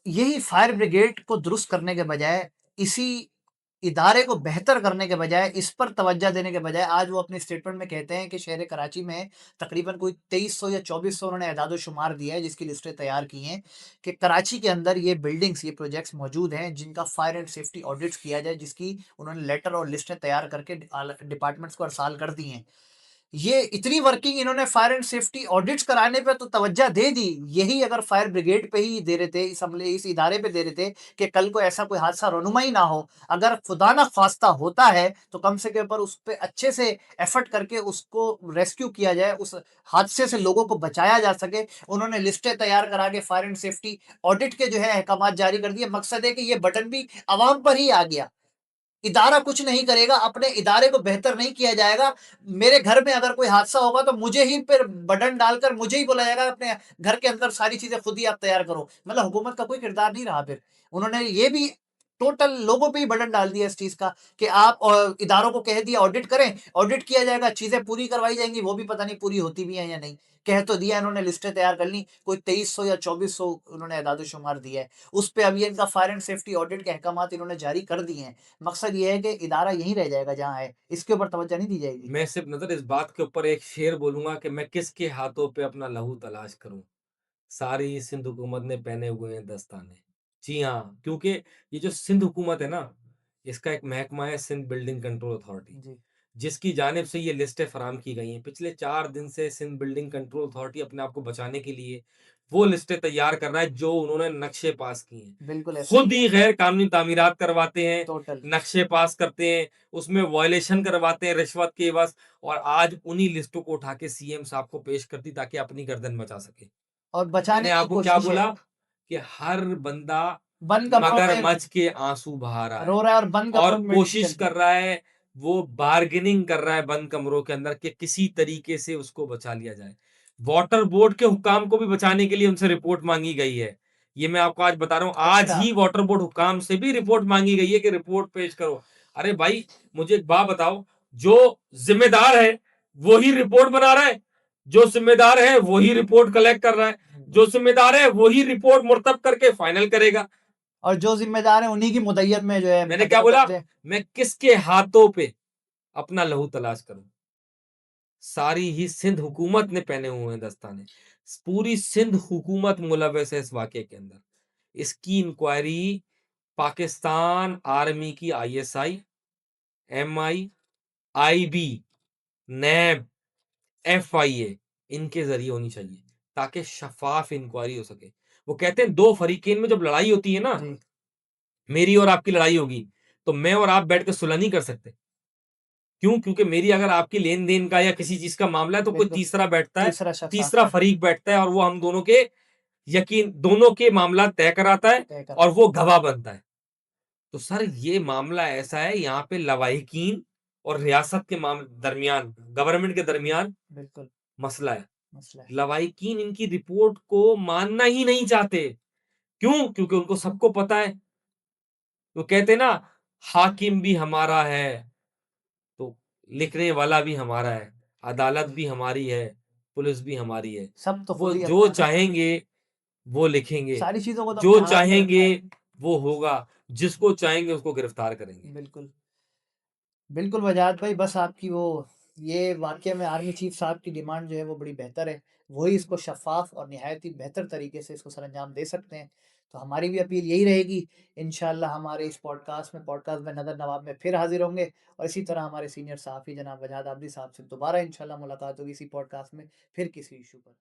यही फायर ब्रिगेड को दुरुस्त करने के बजाय, इसी इदारे को बेहतर करने के बजाय, इस पर तवज्जो देने के बजाय, आज वो अपने स्टेटमेंट में कहते हैं कि शहर कराची में तकरीबन कोई 2300 या 2400 उन्होंने एदाद-ओ-शुमार दिया है, जिसकी लिस्टें तैयार की हैं कि कराची के अंदर ये बिल्डिंग्स, ये प्रोजेक्ट्स मौजूद हैं, जिनका फायर एंड सेफ्टी ऑडिट्स किया जाए, जिसकी उन्होंने लेटर और लिस्टें तैयार करके डिपार्टमेंट्स को अरसाल कर दी हैं। ये इतनी वर्किंग इन्होंने फायर एंड सेफ्टी ऑडिट्स कराने पे तो तवज्जो दे दी। यही अगर फायर ब्रिगेड पे ही दे रहे थे, इस इदारे पे दे रहे थे कि कल को ऐसा कोई हादसा रोनुमा ना हो। अगर खुदा ना ख़ास्ता होता है, तो कम से कम पर उस पे अच्छे से एफर्ट करके उसको रेस्क्यू किया जाए, उस हादसे से लोगों को बचाया जा सके। उन्होंने लिस्टें तैयार करा के फायर एंड सेफ्टी ऑडिट के जो है अहकामात जारी कर दिए। मकसद है कि ये बटन भी अवाम पर ही आ गया। इदारा कुछ नहीं करेगा, अपने इदारे को बेहतर नहीं किया जाएगा। मेरे घर में अगर कोई हादसा होगा तो मुझे ही फिर बटन डालकर मुझे ही बोला जाएगा अपने घर के अंदर सारी चीज़ें खुद ही आप तैयार करो। मतलब हुकूमत का कोई किरदार नहीं रहा फिर। उन्होंने ये भी टोटल लोगों पे ही बटन डाल दिया इस चीज़ का कि आप इदारों को कह दिया ऑडिट करें, ऑडिट किया जाएगा, चीज़ें पूरी करवाई जाएँगी, वो भी पता नहीं पूरी होती भी हैं या नहीं। कह तो दिया इन्होंने लिस्टें तैयार कर ली, कोई 2300 या 2400 उन्होंने एदाद-ओ-शुमार दिया है। उस पे अभी इनका फायर एंड सेफ्टी ऑडिट के अहकामात इन्होंने जारी कर दिए हैं। मकसद ये है कि इदारा यहीं रह जाएगा जहाँ है, इसके ऊपर तवज्जो नहीं दी जाएगी। मैं सिर्फ़ नज़र इस बात के ऊपर एक शेर बोलूँगा कि मैं किसके हाथों पे अपना लहू तलाश करूँ। सारी सिंध हुकूमत ने पहने हुए हैं दस्ताने। जी हाँ, क्योंकि ये जो सिंध हुकूमत है ना, इसका एक महकमा है सिंध बिल्डिंग कंट्रोल अथॉरिटी, जी, जिसकी जानिब से ये लिस्टें फ़राहम की गई हैं। पिछले 4 दिन से सिंध बिल्डिंग कंट्रोल अथॉरिटी अपने आप को बचाने के लिए वो लिस्टें तैयार कर रहा है जो उन्होंने नक्शे पास किए हैं। बिल्कुल ऐसा ही खुद है, ही गैर कानूनी तामीरात करवाते हैं, टोटल। नक्शे पास करते हैं, उसमें वायलेशन करवाते हैं रिश्वत के एवज़ और आज उन्हीं लिस्टों को उठा के सीएम साहब को पेश कर दी ताकि अपनी गर्दन बचा सके। और बचाने मैंने की आपको क्या कोशिश है, बोला कि हर बंदा बंद कमरों में मगरमच्छ के आँसू बहा रहा रो है रहा है और बंद और कमरों में मेडिसिन कोशिश चलती कर है। रहा है, वो बार्गेनिंग कर रहा है बंद कमरों के अंदर कि किसी तरीके से उसको बचा लिया जाए। वाटर बोर्ड के हुक्काम को भी बचाने के लिए उनसे रिपोर्ट माँगी गई है। ये मैं आपको आज बता रहा हूँ, आज अच्छा, ही वाटर बोर्ड हुक्काम से भी रिपोर्ट माँगी गई है कि रिपोर्ट पेश करो। अरे भाई, मुझे एक बात बताओ, जो ज़िम्मेदार है, वो ही रिपोर्ट बना रहा है, जो ज़िम्मेदार है, वो ही रिपोर्ट कलेक्ट कर रहा है। जो ज़िम्मेदार है वही रिपोर्ट मुर्तब करके फाइनल करेगा। और जो ज़िम्मेदार है उन्हीं की मुद्दइयत में जो है मैंने क्या बोला? मुकदमे मैं किसके हाथों पे अपना लहू तलाश करूँ? सारी ही सिंध हुकूमत ने पहने हुए हैं दस्ताने। पूरी सिंध हुकूमत मुलव्वस है इस वाक़ये के अंदर। इसकी इंक्वायरी पाकिस्तान आर्मी की आईएसआई, एमआई, आईबी, नैब, एफआईए इनके ज़रिए होनी चाहिए ताकि शफ़ाफ़ इंक्वायरी हो सके। वो कहते हैं 2 फ़रीक़ैन में जब लड़ाई होती है ना, जी, मेरी और आपकी लड़ाई होगी, तो मैं और आप बैठ के सुलह नहीं कर सकते। क्यों? क्योंकि मेरी अगर आपकी लेन-देन का या किसी चीज़ का मामला है तो कोई बिल्कुल। तीसरा बैठता है, तीसरा शख्स तीसरा आता है, फ़रीक बैठता है और वो हम दोनों के मामला तय कराता है तय और कराता वो गवाह बनता है। तो सर ये मामला ऐसा है यहाँ पे लवाहिकीन और रियासत के दरमियान गवर्नमेंट के दरमियान है। बिल्कुल, मसला है। मसला है। लवाहिकीन इनकी रिपोर्ट को मानना ही नहीं चाहते। क्यों? क्योंकि उनको सबको पता है। वो कहते हैं ना, हाकिम भी हमारा है, तो लिखने वाला भी हमारा है, अदालत भी हमारी है, पुलिस भी हमारी है। सब तो वो खुद ही जो अपने चाहेंगे वो लिखेंगे, सारी चीज़ों को तो जो अपने हाथ में चाहेंगे रखना है। वो होगा, जिसको चाहेंगे उसको गिरफ्तार करेंगे। बिल्कुल। बिल्कुल वजाहत भाई, बस आपकी वो ये वाक़या में आर्मी चीफ़ साहब की डिमांड जो है वो बड़ी बेहतर है। वही इसको शफ़ाफ़ और निहायत ही बेहतर तरीके से इसको सरअंजाम दे सकते हैं। तो हमारी भी अपील यही रहेगी, इंशाअल्लाह हमारे इस पॉडकास्ट में नज़र नवाब में फिर हाज़िर होंगे और इसी तरह हमारे सीनियर सहाफ़ी जनाब वजाद आबदी साहब से दोबारा इंशाअल्लाह मुलाकात होगी इसी पॉडकास्ट में, फिर किसी इश्यू पर।